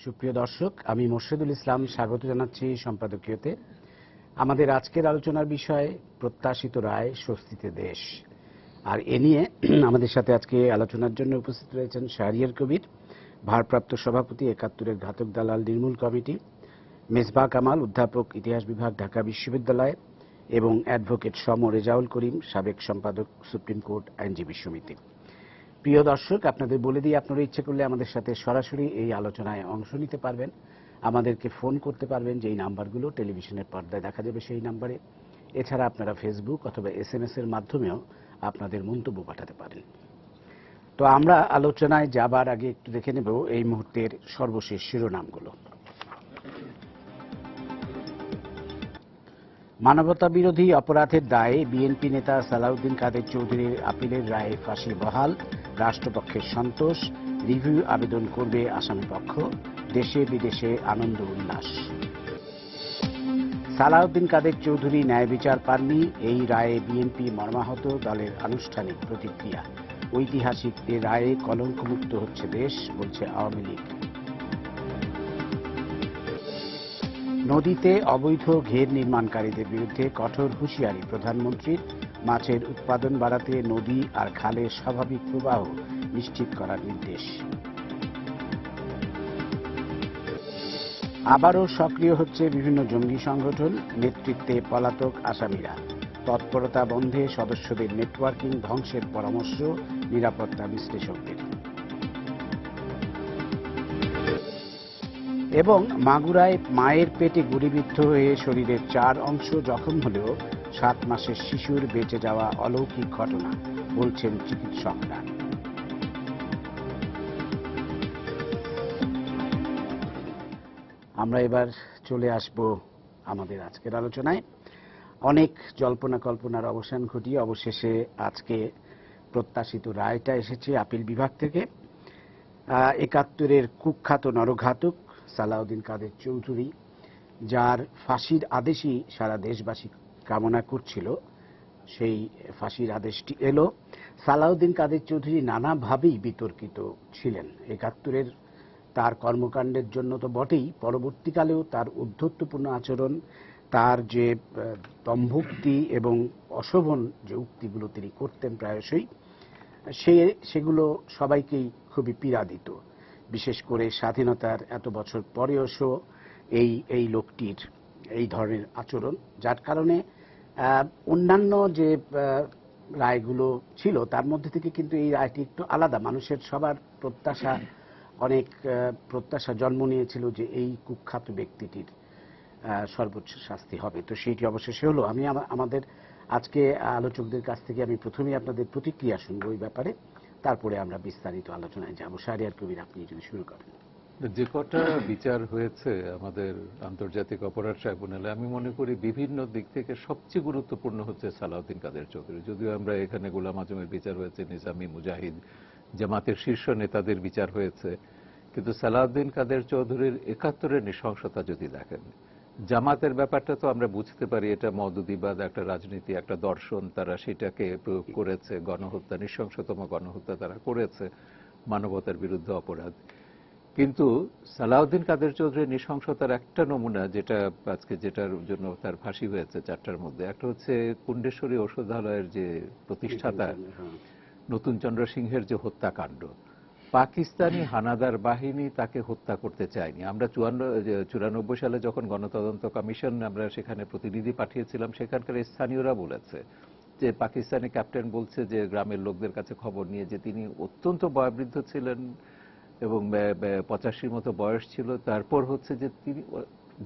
সুপ্রিয় দর্শক, আমি মোর্শেদুল ইসলাম স্বাগত জানাচ্ছি সম্পাদকীয়তে। আমাদের আজকের আলোচনার বিষয় প্রত্যাশিত রায়, স্বস্তিতে দেশ। আর এ নিয়ে আমাদের সাথে আজকে আলোচনার জন্য উপস্থিত রয়েছেন শাহরিয়ার কবির, ভারপ্রাপ্ত সভাপতি ৭১-এর ঘাতক দালাল নির্মূল কমিটি, মেজবা কামাল, অধ্যাপক, ইতিহাস বিভাগ, ঢাকা বিশ্ববিদ্যালয়, এবং অ্যাডভোকেট সম রেজাউল করিম, সাবেক সম্পাদক, সুপ্রিম কোর্ট আইনজীবী সমিতি। প্রিয় দর্শক, আপনাদের বলে দিয়ে আপনারা ইচ্ছে করলে আমাদের সাথে সরাসরি এই আলোচনায় অংশ নিতে পারবেন। আমাদেরকে ফোন করতে পারবেন, যেই নাম্বারগুলো টেলিভিশনের পর্দায় দেখা যাবে সেই নাম্বারে। এছাড়া আপনারা ফেসবুক অথবা SMS এর মাধ্যমেও আপনাদের মন্তব্য পাঠাতে পারেন। তো আমরা আলোচনায় যাবার আগে একটু দেখে নেব এই মুহূর্তের সর্বশেষ শিরোনামগুলো। মানবতা বিরোধী অপরাধের দায়ে বিএনপি নেতা সালাউদ্দিন কাদের চৌধুরীর আপিলের রায়ে ফাঁসি বহাল, রাষ্ট্রপক্ষের সন্তোষ, রিভিউ আবেদন করবে আসামিপক্ষ, দেশে বিদেশে আনন্দ উল্লাস। সালাউদ্দিন কাদের চৌধুরী ন্যায় বিচার পাননি, এই রায়ে বিএনপি মর্মাহত, দলের আনুষ্ঠানিক প্রতিক্রিয়া। ঐতিহাসিক এ রায়ে কলঙ্কমুক্ত হচ্ছে দেশ, বলছে আওয়ামী লীগ। নদীতে অবৈধ ঘের নির্মাণকারীদের বিরুদ্ধে কঠোর হুঁশিয়ারি প্রধানমন্ত্রীর, মাছের উৎপাদন বাড়াতে নদী আর খালের স্বাভাবিক প্রবাহ নিশ্চিত করার নির্দেশ। আবারও সক্রিয় হচ্ছে বিভিন্ন জঙ্গি সংগঠন, নেতৃত্বে পলাতক আসামিরা। তৎপরতা বন্ধে সদস্যদের নেটওয়ার্কিং ধ্বংসের পরামর্শ নিরাপত্তা বিশ্লেষকদের। এবং মাগুরায় মায়ের পেটে গুলিবিদ্ধ হয়ে শরীরের 4 অংশ জখম হলেও 7 মাসের শিশুর বেঁচে যাওয়া অলৌকিক ঘটনা, বলছেন চিকিৎসকরা। আমরা এবার চলে আসব আমাদের আজকের আলোচনায়। অনেক জল্পনা কল্পনার অবসান ঘটিয়ে অবশেষে আজকে প্রত্যাশিত রায়টা এসেছে আপিল বিভাগ থেকে। ৭১-এর কুখ্যাত নরঘাতক সালাউদ্দিন কাদের চৌধুরী, যার ফাঁসির আদেশই সারা দেশবাসী কামনা করছিল, সেই ফাঁসির আদেশটি এলো। সালাউদ্দিন কাদের চৌধুরী নানাভাবেই বিতর্কিত ছিলেন। ৭১-এর তার কর্মকাণ্ডের জন্য তো বটেই, পরবর্তীকালেও তার ঔদ্ধত্যপূর্ণ আচরণ, তার যে দম্ভোক্তি এবং অশোভন যে উক্তিগুলো তিনি করতেন প্রায়শই, সেগুলো সবাইকেই খুবই পীড়া দিত। বিশেষ করে স্বাধীনতার এত বছর পরেও এই লোকটির এই ধরনের আচরণ, যার কারণে অন্যান্য যে রায়গুলো ছিল তার মধ্যে থেকে কিন্তু এই রায়টি একটু আলাদা। মানুষের সবার অনেক প্রত্যাশা জন্ম নিয়েছিল যে এই কুখ্যাত ব্যক্তিটির সর্বোচ্চ শাস্তি হবে। তো সেইটি অবশেষে হলো। আমি আমাদের আজকে আলোচকদের কাছ থেকে আমি প্রথমেই আপনাদের প্রতিক্রিয়া শুনবো এই ব্যাপারে, তারপরে আমরা বিস্তারিত আলোচনায় যাব। শাহরিয়ার কবির, আপনি যদি শুরু করেন। যে কটা বিচার হয়েছে আমাদের আন্তর্জাতিক অপরাধ ট্রাইব্যুনালে, আমি মনে করি বিভিন্ন দিক থেকে সবচেয়ে গুরুত্বপূর্ণ হচ্ছে সালাউদ্দিন কাদের চৌধুরী। যদিও আমরা এখানে গোলাম আজমের বিচার হয়েছে, নিজামী, মুজাহিদ, জামাতের শীর্ষ নেতাদের বিচার হয়েছে, কিন্তু সালাউদ্দিন কাদের চৌধুরীর ৭১-এর নৃশংসতা যদি দেখেন, জামাতের ব্যাপারটা তো আমরা বুঝতে পারি এটা মওদুদিবাদ, একটা রাজনীতি, একটা দর্শন, তারা সেটাকে প্রয়োগ করেছে, গণহত্যা, নৃশংসতম গণহত্যা তারা করেছে, মানবতার বিরুদ্ধে অপরাধ। কিন্তু সালাউদ্দিন কাদের চৌধুরীর নৃশংসতার একটা নমুনা, যেটা আজকে যেটার জন্য তার ফাঁসি হয়েছে 4টার মধ্যে, একটা হচ্ছে কুণ্ডেশ্বরী ঔষধালয়ের যে প্রতিষ্ঠাতা নতুন চন্দ্র সিংহের যে হত্যাকাণ্ড। পাকিস্তানি হানাদার বাহিনী তাকে হত্যা করতে চায়নি। আমরা 94 সালে যখন গণতদন্ত কমিশন আমরা সেখানে প্রতিনিধি পাঠিয়েছিলাম, সেখানকার স্থানীয়রা বলেছে যে পাকিস্তানি ক্যাপ্টেন বলছে যে গ্রামের লোকদের কাছে খবর নিয়ে যে তিনি অত্যন্ত বয়োবৃদ্ধ ছিলেন এবং 85 মতো বয়স ছিল। তারপর হচ্ছে যে তিনি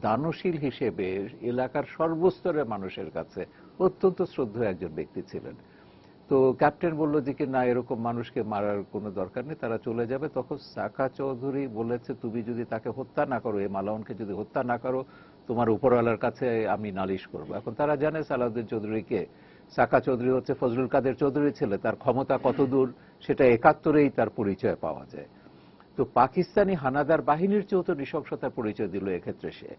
দানশীল হিসেবে এলাকার সর্বস্তরের মানুষের কাছে অত্যন্ত শ্রদ্ধেয় একজন ব্যক্তি ছিলেন। তো ক্যাপ্টেন বলল যে কি না, এরকম মানুষকে মারার কোনো দরকার নেই, তারা চলে যাবে। তখন সাকা চৌধুরী বলেছে, তুমি যদি তাকে হত্যা না করো, এই মালাউনকে যদি হত্যা না করো, তোমার উপরওয়ালার কাছে আমি নালিশ করব। এখন তারা জানে সালাউদ্দিন চৌধুরীকে, সাকা চৌধুরী হচ্ছে ফজলুল কাদের চৌধুরী ছেলে, তার ক্ষমতা কতদূর সেটা ৭১-এই তার পরিচয় পাওয়া যায়। তো পাকিস্তানি হানাদার বাহিনীর চেয়েও তো নৃশংসতার পরিচয় দিল এক্ষেত্রে সে।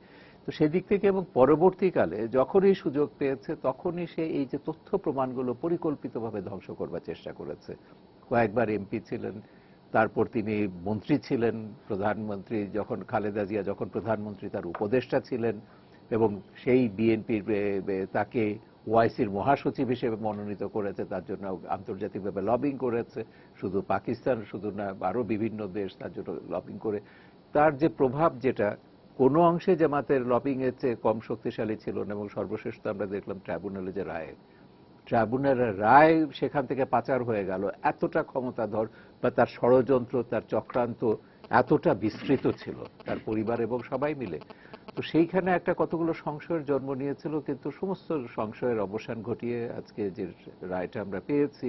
তো সেদিক থেকে এবং পরবর্তীকালে যখনই সুযোগ পেয়েছে তখনই সে এই যে তথ্য প্রমাণগুলো পরিকল্পিতভাবে ধ্বংস করবার চেষ্টা করেছে। কয়েকবার এমপি ছিলেন, তারপর তিনি মন্ত্রী ছিলেন, প্রধানমন্ত্রী যখন খালেদা জিয়া যখন প্রধানমন্ত্রী তার উপদেষ্টা ছিলেন, এবং সেই বিএনপির তাকে ওআইসির মহাসচিব হিসেবে মনোনীত করেছে, তার জন্য আন্তর্জাতিকভাবে লবিং করেছে, শুধু পাকিস্তান শুধু না, আরো বিভিন্ন দেশ তার জন্য লবিং করে। তার যে প্রভাব, যেটা কোনো অংশে জামাতের লবিং এর চেয়ে কম শক্তিশালী ছিল না, এবং সর্বশেষ তো আমরা দেখলাম ট্রাইব্যুনালে যে রায়, ট্রাইব্যুনালের রায় সেখান থেকে পাচার হয়ে গেল, এতটা ক্ষমতাধর বা তার ষড়যন্ত্র, তার চক্রান্ত এতটা বিস্তৃত ছিল তার পরিবার এবং সবাই মিলে। তো সেইখানে একটা কতগুলো সংশয়ের জন্ম নিয়েছিল, কিন্তু সমস্ত সংশয়ের অবসান ঘটিয়ে আজকে যে রায়টা আমরা পেয়েছি,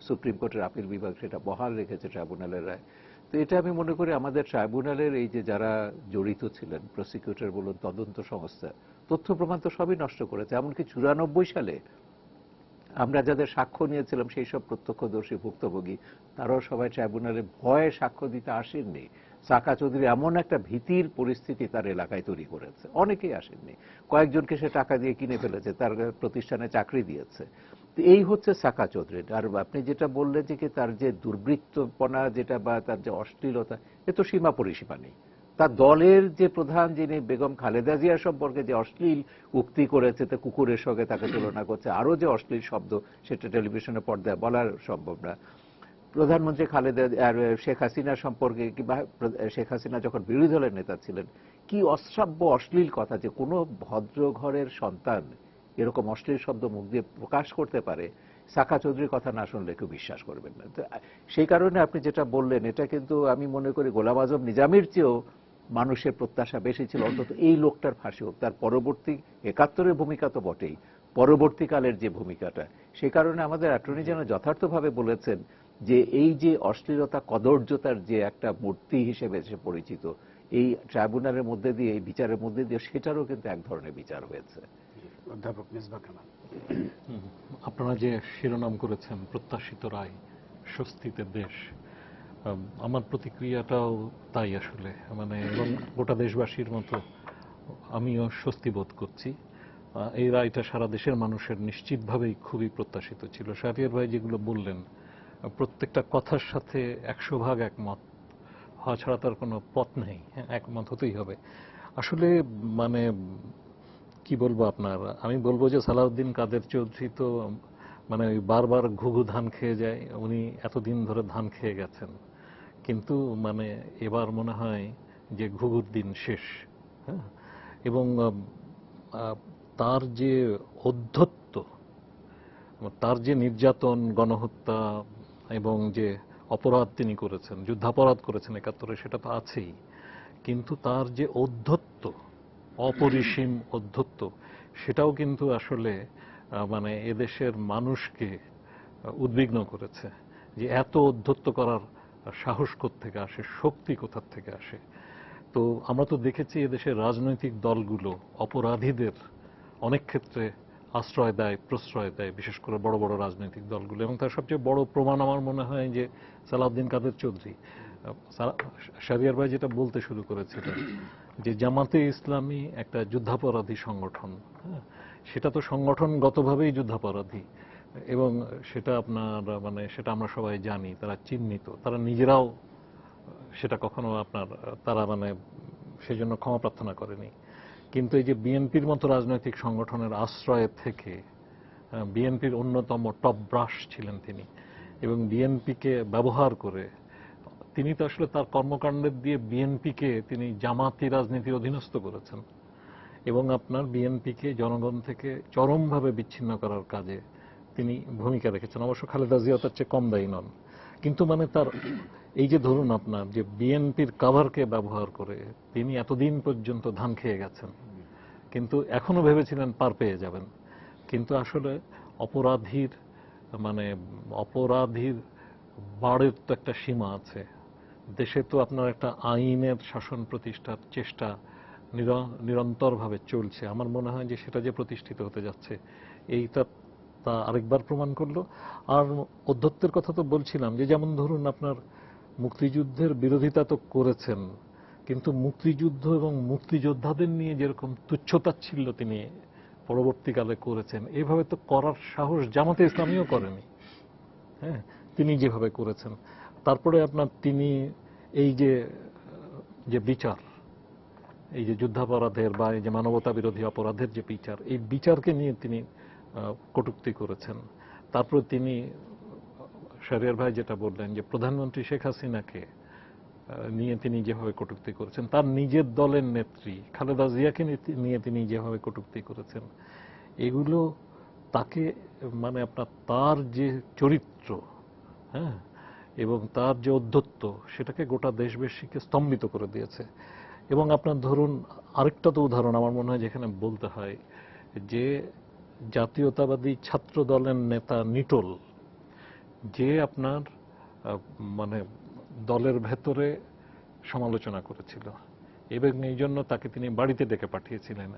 সুপ্রিম কোর্টের আপিল বিভাগ সেটা বহাল রেখেছে ট্রাইব্যুনালের রায়। তো এটা আমি মনে করি আমাদের ট্রাইব্যুনালের এই যে যারা জড়িত ছিলেন, প্রসিকিউটর বলুন, তদন্ত সংস্থা, তথ্য প্রমাণ তো সবই নষ্ট করেছে। এমনকি 94 সালে আমরা যাদের সাক্ষ্য নিয়েছিলাম, সেই সব প্রত্যক্ষদর্শী ভুক্তভোগী, তারাও সবাই ট্রাইব্যুনালে ভয়ে সাক্ষ্য দিতে আসেননি। সাকা চৌধুরী এমন একটা ভীতির পরিস্থিতি তার এলাকায় তৈরি করেছে, অনেকেই আসেননি, কয়েকজনকে সে টাকা দিয়ে কিনে ফেলেছে, তার প্রতিষ্ঠানে চাকরি দিয়েছে। তো এই হচ্ছে সাকা চৌধুরী। আর আপনি যেটা বললেন যে কি তার যে দুর্বৃত্তপনা যেটা বা তার যে অশ্লীলতা, এ তো সীমা পরিসীমা নেই। তার দলের যে প্রধান, যিনি বেগম খালেদা জিয়া সম্পর্কে যে অশ্লীল উক্তি করেছে, তা কুকুরের সঙ্গে তাকে তুলনা করছে, আরো যে অশ্লীল শব্দ সেটা টেলিভিশনের পর্দায় বলার সম্ভব না। প্রধানমন্ত্রী খালেদা আর শেখ হাসিনা সম্পর্কে, কিংবা শেখ হাসিনা যখন বিরোধী দলের নেতা ছিলেন, কি অশ্রাব্য অশ্লীল কথা, যে কোনো ভদ্র ঘরের সন্তান এরকম অশ্লীল শব্দ মুখ দিয়ে প্রকাশ করতে পারে, সাকা চৌধুরীর কথা না শুনলে কেউ বিশ্বাস করবেন না। তো সেই কারণে আপনি যেটা বললেন, এটা কিন্তু আমি মনে করি গোলাম আজম নিজামীর চেয়েও মানুষের প্রত্যাশা বেশি ছিল অন্তত এই লোকটার ফাঁসি হোক। তার পরবর্তী 71-এর ভূমিকা তো বটেই, পরবর্তীকালের যে ভূমিকাটা, সে কারণে আমাদের অ্যাটর্নি জেনারেল যথার্থভাবে বলেছেন যে এই যে অশ্লীলতা কদর্যতার যে একটা মূর্তি হিসেবে সে পরিচিত, এই ট্রাইব্যুনালের মধ্যে দিয়ে, এই বিচারের মধ্যে দিয়ে সেটারও কিন্তু এক ধরনের বিচার হয়েছে। অধ্যাপক মিসবাহ কামাল, আপনারা যে শিরোনাম করেছেন প্রত্যাশিত রায়, স্বস্তিতে দেশ, আমার প্রতিক্রিয়াটাও তাই আসলে, মানে এবং গোটা দেশবাসীর মতো আমিও স্বস্তি বোধ করছি। এই রায়টা সারা দেশের মানুষের নিশ্চিতভাবেই খুবই প্রত্যাশিত ছিল। শাহরিয়ার ভাই যেগুলো বললেন, প্রত্যেকটা কথার সাথে 100 ভাগ একমত হওয়া ছাড়া তার কোনো পথ নেই, একমত হতেই হবে। আসলে মানে কি বলবো আপনার, আমি বলবো যে সালাউদ্দিন কাদের চৌধুরী তো মানে ওই বারবার ঘুঘু ধান খেয়ে যায়, উনি এতদিন ধরে ধান খেয়ে গেছেন, কিন্তু মানে এবার মনে হয় যে ঘুঘুর দিন শেষ। হ্যাঁ, এবং তার যে অধ্যত্ব, তার যে নির্যাতন, গণহত্যা এবং যে অপরাধ তিনি করেছেন, যুদ্ধাপরাধ করেছেন 71-এ, সেটা তো আছেই, কিন্তু তার যে অধ্যত্ব, অপরিসীম অধ্যত্ব, সেটাও কিন্তু আসলে মানে এদেশের মানুষকে উদ্বিগ্ন করেছে, যে এত অধ্যত্ব করার সাহস কোত্থেকে আসে, শক্তি কোথা থেকে আসে। তো আমরা তো দেখেছি এদেশের রাজনৈতিক দলগুলো অপরাধীদের অনেক ক্ষেত্রে আশ্রয় দেয়, প্রশ্রয় দেয়, বিশেষ করে বড় বড় রাজনৈতিক দলগুলো। এবং তার সবচেয়ে বড় প্রমাণ আমার মনে হয় যে সালাউদ্দিন কাদের চৌধুরী, শাহরিয়ার ভাই যেটা বলতে শুরু করেছিলেন, যে জামাতে ইসলামী একটা যুদ্ধাপরাধী সংগঠন, সেটা তো সংগঠনগতভাবেই যুদ্ধাপরাধী, এবং সেটা আপনার মানে সেটা আমরা সবাই জানি, তারা চিহ্নিত, তারা নিজেরাও সেটা কখনো আপনার তারা মানে সেজন্য ক্ষমা প্রার্থনা করেনি। কিন্তু এই যে বিএনপির মতো রাজনৈতিক সংগঠনের আশ্রয়ে থেকে, বিএনপির অন্যতম টপ ব্রাশ ছিলেন তিনি, এবং বিএনপিকে ব্যবহার করে তিনি তো আসলে তার কর্মকাণ্ডের দিয়ে বিএনপিকে তিনি জামাতি রাজনীতির অধীনস্থ করেছেন, এবং আপনার বিএনপিকে জনগণ থেকে চরমভাবে বিচ্ছিন্ন করার কাজে তিনি ভূমিকা রেখেছেন। অবশ্য খালেদা জিয়া তার চেয়ে কম দায়ী নন, কিন্তু মানে তার এই যে ধরুন আপনার যে বিএনপির কাভারকে ব্যবহার করে তিনি এতদিন পর্যন্ত ধান খেয়ে গেছেন, কিন্তু এখনো ভেবেছিলেন পার পেয়ে যাবেন। কিন্তু আসলে অপরাধীর মানে অপরাধীর বাড়ের তো একটা সীমা আছে। দেশে তো আপনার একটা আইনের শাসন প্রতিষ্ঠার চেষ্টা নিরন্তরভাবে চলছে। আমার মনে হয় যে সেটা যে প্রতিষ্ঠিত হতে যাচ্ছে, এইটা তা আরেকবার প্রমাণ করলো। আর অধ্যত্বের কথা তো বলছিলাম, যে যেমন ধরুন আপনার মুক্তিযুদ্ধের বিরোধিতা তো করেছেন, কিন্তু মুক্তিযুদ্ধ এবং মুক্তিযোদ্ধাদের নিয়ে যেরকম তুচ্ছতাচ্ছিল্য তিনি পরবর্তীকালে করেছেন, এইভাবে তো করার সাহস জামাতে ইসলামীও করেনি। হ্যাঁ, তিনি যেভাবে করেছেন, তারপরে আপনার তিনি এই যে যে বিচার, এই যে যুদ্ধাপরাধের বা এই যে মানবতা বিরোধী অপরাধের যে বিচার, এই বিচারকে নিয়ে তিনি কটূক্তি করেছেন। তারপর তিনি শাহরিয়ার ভাই যেটা বললেন যে প্রধানমন্ত্রী শেখ হাসিনাকে নিয়ে তিনি যেভাবে কটূক্তি করেছেন, তার নিজের দলের নেত্রী খালেদা জিয়াকে নিয়ে তিনি যেভাবে কটূক্তি করেছেন, এগুলো তাকে মানে আপনার তার যে চরিত্র, হ্যাঁ, এবং তার যে অধ্যত্ব, সেটাকে গোটা দেশবাসীকে স্তম্ভিত করে দিয়েছে। এবং আপনার ধরুন আরেকটা তো উদাহরণ আমার মনে হয় যেখানে বলতে হয়, যে জাতীয়তাবাদী ছাত্র দলের নেতা নিটোল, যে আপনার মানে দলের ভেতরে সমালোচনা করেছিল এবং এই জন্য তাকে তিনি বাড়িতে ডেকে পাঠিয়েছিলেন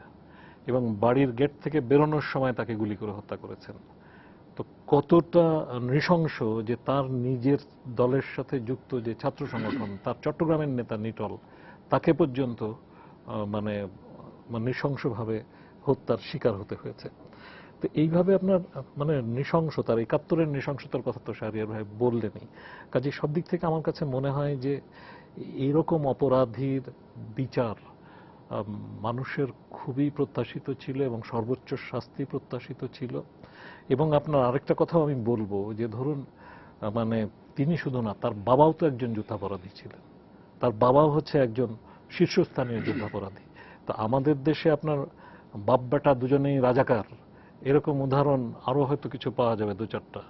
এবং বাড়ির গেট থেকে বেরোনোর সময় তাকে গুলি করে হত্যা করেছেন। তো কতটা নৃশংস যে তার নিজের দলের সাথে যুক্ত যে ছাত্র সংগঠন, তার চট্টগ্রামের নেতা নিটল, তাকে পর্যন্ত মানে নৃশংসভাবে হত্যার শিকার হতে হয়েছে। তো এইভাবে আপনার মানে নৃশংসতার, ৭১-এর নৃশংসতার কথা তো শাহরিয়ার ভাই বললেনই। কাজে সব দিক থেকে আমার কাছে মনে হয় যে এইরকম অপরাধীর বিচার মানুষের খুবই প্রত্যাশিত ছিল এবং সর্বোচ্চ শাস্তি প্রত্যাশিত ছিল। এবং আপনার আরেকটা কথাও আমি বলবো যে ধরুন মানে তিনি শুধু না, তার বাবাও তো একজন যুদ্ধাপরাধী ছিলেন, তার বাবাও হচ্ছে একজন শীর্ষস্থানীয় যুদ্ধাপরাধী। তো আমাদের দেশে আপনার বাপ বেটা দুজনেই রাজাকার, এরকম উদাহরণ আরো হয়তো কিছু পাওয়া যাবে ২-৪টা,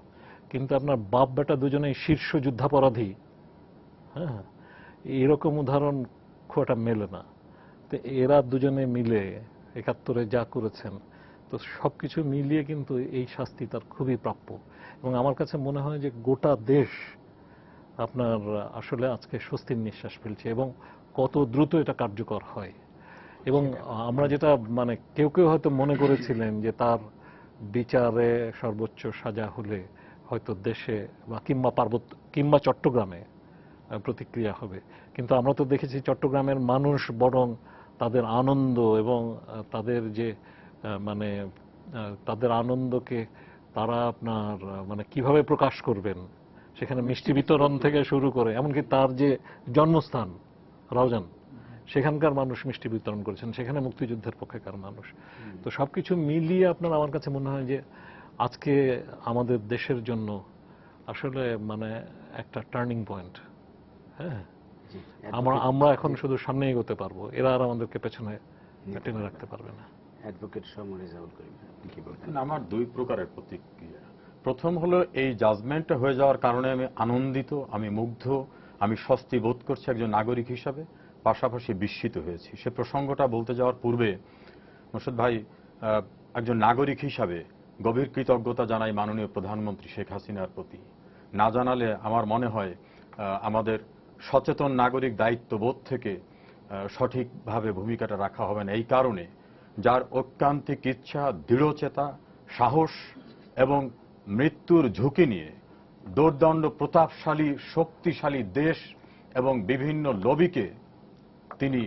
কিন্তু আপনার বাপ বেটা দুজনেই শীর্ষ যুদ্ধাপরাধী, হ্যাঁ, এরকম উদাহরণ খুব একটা মেলে না। তো এরা দুজনে মিলে ৭১-এ যা করেছেন, তো সবকিছু মিলিয়ে কিন্তু এই শাস্তি তার খুবই প্রাপ্য। এবং আমার কাছে মনে হয় যে গোটা দেশ আপনার আসলে আজকে স্বস্তির নিঃশ্বাস ফেলছে এবং কত দ্রুত এটা কার্যকর হয়। এবং আমরা যেটা মানে কেউ কেউ হয়তো মনে করেছিলেন যে তার বিচারে সর্বোচ্চ সাজা হলে হয়তো দেশে বা কিংবা চট্টগ্রামে প্রতিক্রিয়া হবে, কিন্তু আমরা তো দেখেছি চট্টগ্রামের মানুষ বরং তাদের আনন্দ এবং তাদের যে মানে তাদের আনন্দকে তারা আপনার মানে কিভাবে প্রকাশ করবেন, সেখানে মিষ্টি বিতরণ থেকে শুরু করে এমনকি তার যে জন্মস্থান রাউজান, সেখানকার মানুষ মিষ্টি বিতরণ করেছেন, সেখানে মুক্তিযুদ্ধের পক্ষেকার মানুষ। তো সবকিছু মিলিয়ে আপনার আমার কাছে মনে হয় যে আজকে আমাদের দেশের জন্য আসলে মানে একটা টার্নিং পয়েন্ট। হ্যাঁ, আমরা এখন শুধু সামনে এগোতে পারবো, এরা আর আমাদেরকে পেছনে টেনে রাখতে পারবে না। অ্যাডভোকেট রেজাউল করিম, আপনি কি বলবেন? আমার দুই প্রকারের প্রতিক্রিয়া। প্রথম হলো এই জাজমেন্টটা হয়ে যাওয়ার কারণে আমি আনন্দিত, আমি মুগ্ধ, আমি স্বস্তি বোধ করছি একজন নাগরিক হিসাবে, পাশাপাশি বিস্মিত হয়েছি। সে প্রসঙ্গটা বলতে যাওয়ার পূর্বে মোর্শেদ ভাই, একজন নাগরিক হিসাবে গভীর কৃতজ্ঞতা জানাই মাননীয় প্রধানমন্ত্রী শেখ হাসিনার প্রতি। না জানালে আমার মনে হয় আমাদের সচেতন নাগরিক দায়িত্ববোধ থেকে সঠিকভাবে ভূমিকাটা রাখা হবে না। এই কারণে যার ঐকান্তিক ইচ্ছা, দৃঢ়চেতা, সাহস এবং মৃত্যুর ঝুঁকি নিয়ে দোর্দণ্ড প্রতাপশালী শক্তিশালী দেশ এবং বিভিন্ন লবিকে তিনি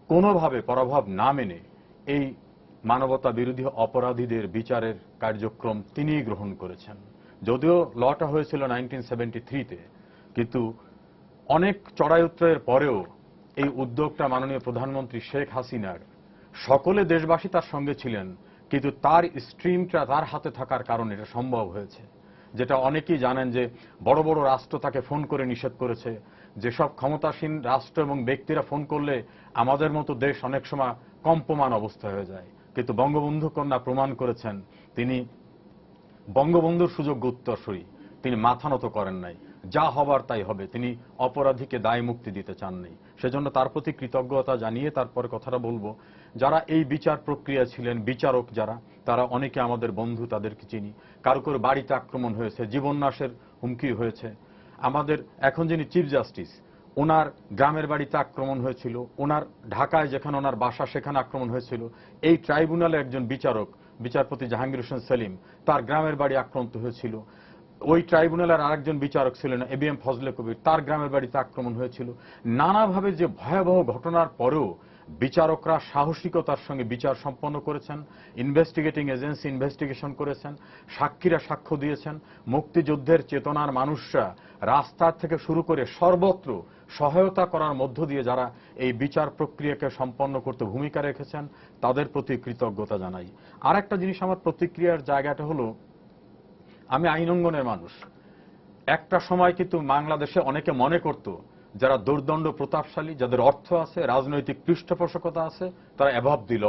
কোনোভাবে পরাভব না মেনে এই মানবতা বিরোধী অপরাধীদের বিচারের কার্যক্রম তিনিই গ্রহণ করেছেন। যদিও লটা হয়েছিল 1973-তে, কিন্তু অনেক চড়াই উতরাইয়ের পরেও এই উদ্যোগটা মাননীয় প্রধানমন্ত্রী শেখ হাসিনার, সকলে দেশবাসী তার সঙ্গে ছিলেন, কিন্তু তার স্ট্রিমটা তার হাতে থাকার কারণে এটা সম্ভব হয়েছে। যেটা অনেকেই জানেন যে বড় বড় রাষ্ট্র তাকে ফোন করে নিষেধ করেছে, যেসব ক্ষমতাসীন রাষ্ট্র এবং ব্যক্তিরা ফোন করলে আমাদের মতো দেশ অনেক সময় কম্পমান অবস্থা হয়ে যায়, কিন্তু বঙ্গবন্ধু কন্যা প্রমাণ করেছেন তিনি বঙ্গবন্ধুর সুযোগ্য উত্তরসূরি, তিনি মাথা নত করেন নাই, যা হবার তাই হবে, তিনি অপরাধীকে দায় মুক্তি দিতে চাননি। সেজন্য তার প্রতি কৃতজ্ঞতা জানিয়ে তারপরে কথাটা বলবো, যারা এই বিচার প্রক্রিয়া ছিলেন, বিচারক যারা, তারা অনেকে আমাদের বন্ধু, তাদেরকে চিনি। কারো কারো বাড়িতে আক্রমণ হয়েছে, জীবননাশের হুমকি হয়েছে। আমাদের এখন যিনি চিফ জাস্টিস, ওনার গ্রামের বাড়িতে আক্রমণ হয়েছিল, ওনার ঢাকায় যেখানে ওনার বাসা সেখানে আক্রমণ হয়েছিল। এই ট্রাইব্যুনালে একজন বিচারক, বিচারপতি জাহাঙ্গীর হোসেন সেলিম, তার গ্রামের বাড়ি আক্রান্ত হয়েছিল। ওই ট্রাইব্যুনালের আরেকজন বিচারক ছিলেন এবিএম ফজলে কবির, তার গ্রামের বাড়িতে আক্রমণ হয়েছিল। নানাভাবে যে ভয়াবহ ঘটনার পরেও বিচারকরা সাহসিকতার সঙ্গে বিচার সম্পন্ন করেছেন, ইনভেস্টিগেটিং এজেন্সি ইনভেস্টিগেশন করেছেন, সাক্ষীরা সাক্ষ্য দিয়েছেন, মুক্তিযুদ্ধের চেতনার মানুষরা রাস্তা থেকে শুরু করে সর্বত্র সহায়তা করার মধ্য দিয়ে যারা এই বিচার প্রক্রিয়াকে সম্পন্ন করতে ভূমিকা রেখেছেন তাদের প্রতি কৃতজ্ঞতা জানাই। আর একটা জিনিস আমার প্রতিক্রিয়ার জায়গাটা হলো, আমি আইন অঙ্গনের মানুষ। একটা সময় কিন্তু বাংলাদেশে অনেকে মনে করত যারা দুর্দণ্ড প্রতাপশালী, যাদের অর্থ আছে, রাজনৈতিক পৃষ্ঠপোষকতা আছে, তারা অ্যাবভ দি ল,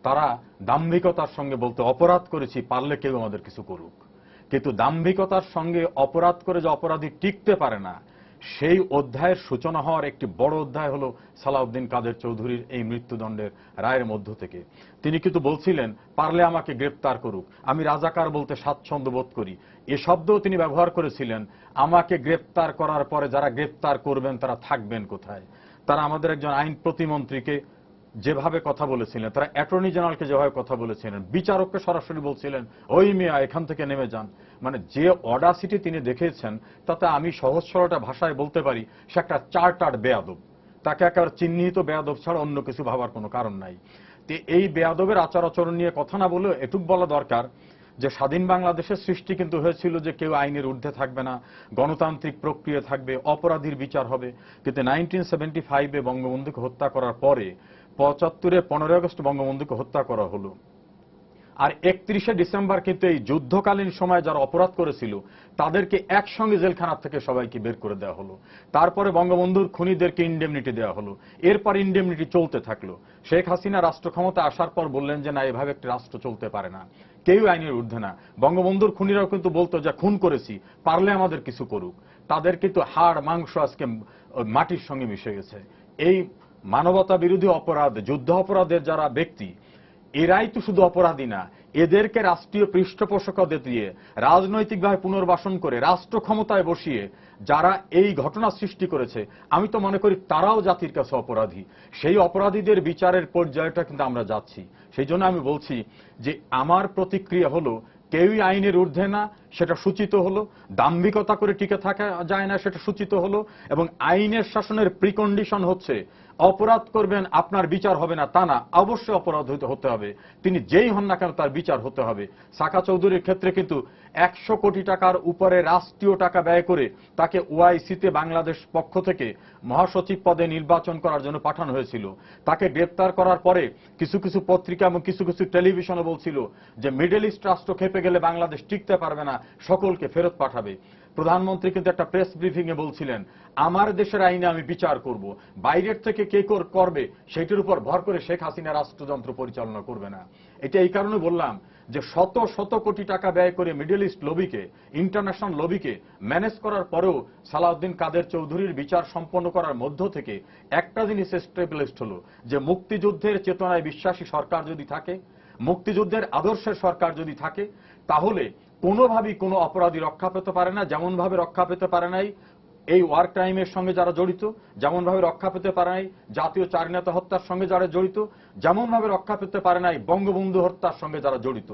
তারা দাম্ভিকতার সঙ্গে বলতে অপরাধ করেছি, পারলে কেউ আমাদের কিছু করুক। কিন্তু দাম্ভিকতার সঙ্গে অপরাধ করে যে অপরাধী টিকতে পারে না, সেই অধ্যায়ের সূচনা হওয়ার একটি বড় অধ্যায় হলো সালাউদ্দিন কাদের চৌধুরীর এই মৃত্যুদণ্ডের রায়ের মধ্য থেকে। তিনি কিন্তু বলছিলেন, পারলে আমাকে গ্রেপ্তার করুক, আমি রাজাকার বলতে স্বাচ্ছন্দ্য বোধ করি। এ শব্দও তিনি ব্যবহার করেছিলেন। আমাকে গ্রেপ্তার করার পরে যারা গ্রেপ্তার করবেন তারা থাকবেন কোথায়? তারা আমাদের একজন আইন প্রতিমন্ত্রীকে যেভাবে কথা বলেছিলেন, তারা অ্যাটর্নি জেনারেলকে যেভাবে কথা বলেছিলেন, বিচারককে সরাসরি বলছিলেন ওই মিয়া এখান থেকে নেমে যান। মানে যে অডাসিটি তিনি দেখেছেন তাতে আমি সহজ সরলটা ভাষায় বলতে পারি সে একটা চার্টার্ড বেয়াদব। তাকে একেবারে চিহ্নিত বেয়াদব ছাড়া অন্য কিছু ভাবার কোনো কারণ নাই। তো এই বেয়াদবের আচার আচরণ নিয়ে কথা না বলেও এটুক বলা দরকার যে স্বাধীন বাংলাদেশের সৃষ্টি কিন্তু হয়েছিল যে কেউ আইনের ঊর্ধ্বে থাকবে না, গণতান্ত্রিক প্রক্রিয়া থাকবে, অপরাধীর বিচার হবে। কিন্তু 1975-এ বঙ্গবন্ধুকে হত্যা করার পরে 75-এ 15 আগস্ট বঙ্গবন্ধুকে হত্যা করা হলো। আর 31শে ডিসেম্বর কিন্তু এই যুদ্ধকালীন সময় যারা অপরাধ করেছিল তাদেরকে একসঙ্গে জেলখানা থেকে সবাইকে বের করে দেওয়া হলো। তারপরে বঙ্গবন্ধুর খুনিদেরকে ইন্ডেমনিটি দেওয়া হলো। এরপর ইন্ডেমনিটি চলতে থাকলো। শেখ হাসিনা রাষ্ট্র ক্ষমতা আসার পর বললেন যে না, এভাবে একটি রাষ্ট্র চলতে পারে না, কেউ আইনের ঊর্ধ্বে না। বঙ্গবন্ধুর খুনিরাও কিন্তু বলতো যে খুন করেছি, পারলে আমাদের কিছু করুক। তাদের কিন্তু হাড় মাংস আজকে মাটির সঙ্গে মিশে গেছে। এই মানবতা বিরোধী অপরাধ, যুদ্ধ অপরাধের যারা ব্যক্তি, এরাই তো শুধু অপরাধী না, এদেরকে রাষ্ট্রীয় পৃষ্ঠপোষকতা দিয়ে রাজনৈতিকভাবে পুনর্বাসন করে রাষ্ট্র ক্ষমতায় বসিয়ে যারা এই ঘটনা সৃষ্টি করেছে, আমি তো মনে করি তারাও জাতির কাছে অপরাধী। সেই অপরাধীদের বিচারের পর্যায়টা কিন্তু আমরা যাচ্ছি। সেই জন্য আমি বলছি যে আমার প্রতিক্রিয়া হলো, কেউই আইনের ঊর্ধ্বে না, সেটা সূচিত হলো। দাম্ভিকতা করে টিকে থাকা যায় না, সেটা সূচিত হলো। এবং আইনের শাসনের প্রিকন্ডিশন হচ্ছে অপরাধ করবেন আপনার বিচার হবে না তা না, অবশ্যই অপরাধ হতে হবে, তিনি যেই হন না কেন তার বিচার হতে হবে। সাকা চৌধুরীর ক্ষেত্রে কিন্তু 100 কোটি টাকার উপরে রাষ্ট্রীয় টাকা ব্যয় করে তাকে ওআইসিতে বাংলাদেশ পক্ষ থেকে মহাসচিব পদে নির্বাচন করার জন্য পাঠানো হয়েছিল। তাকে গ্রেপ্তার করার পরে কিছু কিছু পত্রিকা এবং কিছু কিছু টেলিভিশনে বলছিল যে মিডল ইস্ট রাষ্ট্র খেপে গেলে বাংলাদেশ টিকতে পারবে না, সকলকে ফেরত পাঠাবে। প্রধানমন্ত্রী কিন্তু একটা প্রেস ব্রিফিং এ বলছিলেন, আমার দেশের আইনে আমি বিচার করব, বাইরের থেকে কে করবে সেটির উপর ভর করে শেখ হাসিনা রাষ্ট্রযন্ত্র পরিচালনা করবে না। এটা এই কারণে বললাম যে শত শত কোটি টাকা ব্যয় করে মিডল ইস্ট লবিকে, ইন্টারন্যাশনাল লবিকে ম্যানেজ করার পরেও সালাউদ্দিন কাদের চৌধুরীর বিচার সম্পন্ন করার মধ্য থেকে একটা জিনিস এস্টাবলিশড হলো যে মুক্তিযুদ্ধের চেতনায় বিশ্বাসী সরকার যদি থাকে, মুক্তিযুদ্ধের আদর্শের সরকার যদি থাকে, তাহলে কোনোভাবেই কোনো অপরাধী রক্ষা পেতে পারে না। যেমন ভাবে রক্ষা পেতে পারে নাই এই ওয়ার ক্রাইমের সঙ্গে যারা জড়িত, যেমন ভাবে রক্ষা পেতে পারে নাই জাতীয় চার নেতা হত্যার সঙ্গে যারা জড়িত, যেমন ভাবে রক্ষা পেতে পারে নাই বঙ্গবন্ধু হত্যার সঙ্গে যারা জড়িত।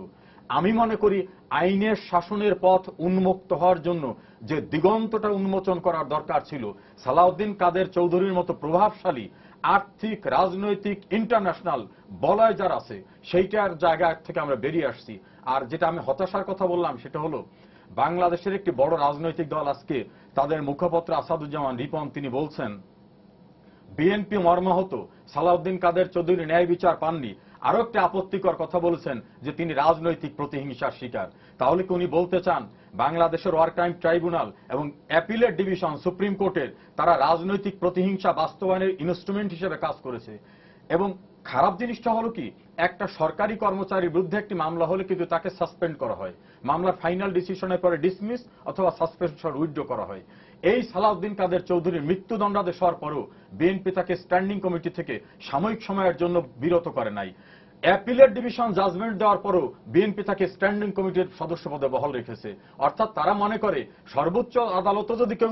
আমি মনে করি আইনের শাসনের পথ উন্মুক্ত হওয়ার জন্য যে দিগন্তটা উন্মোচন করার দরকার ছিল, সালাউদ্দিন কাদের চৌধুরীর মতো প্রভাবশালী আর্থিক, রাজনৈতিক, ইন্টারন্যাশনাল বলয় যার আছে, সেইটার জায়গা থেকে আমরা বেরিয়ে আসছি। আর যেটা আমি হতাশার কথা বললাম সেটা হলো বাংলাদেশের একটি বড় রাজনৈতিক দল আজকে তাদের মুখপাত্র আসাদুজ্জামান রিপন তিনি বলছেন বিএনপি মর্মাহত, সালাউদ্দিন কাদের চৌধুরী ন্যায় বিচার পাননি। আরো একটা আপত্তিকর কথা বলেছেন যে তিনি রাজনৈতিক প্রতিহিংসার শিকার। তাহলে কি উনি বলতে চান বাংলাদেশের ওয়ার ক্রাইম ট্রাইব্যুনাল এবং অ্যাপিলেট ডিভিশন সুপ্রিম কোর্টের তারা রাজনৈতিক প্রতিহিংসা বাস্তবায়নের ইনস্ট্রুমেন্ট হিসেবে কাজ করেছে? এবং খারাপ জিনিসটা হলো কি, একটা সরকারি কর্মচারীর বিরুদ্ধে একটি মামলা হলে কিন্তু তাকে সাসপেন্ড করা হয়, মামলার ফাইনাল ডিসিশনের পরে ডিসমিস অথবা সাসপেনশন উইথড্র করা হয়। এই সালাউদ্দিন কাদের চৌধুরীর মৃত্যুদণ্ডাদেশ হওয়ার পরও বিএনপি তাকে স্ট্যান্ডিং কমিটি থেকে সাময়িক সময়ের জন্য বিরত করে নাই। অ্যাপিলেট ডিভিশন জাজমেন্ট দেওয়ার পরও বিএনপি তাকে স্ট্যান্ডিং কমিটির সদস্য পদে বহাল রেখেছে। অর্থাৎ তারা মনে করে সর্বোচ্চ আদালতও যদি কেউ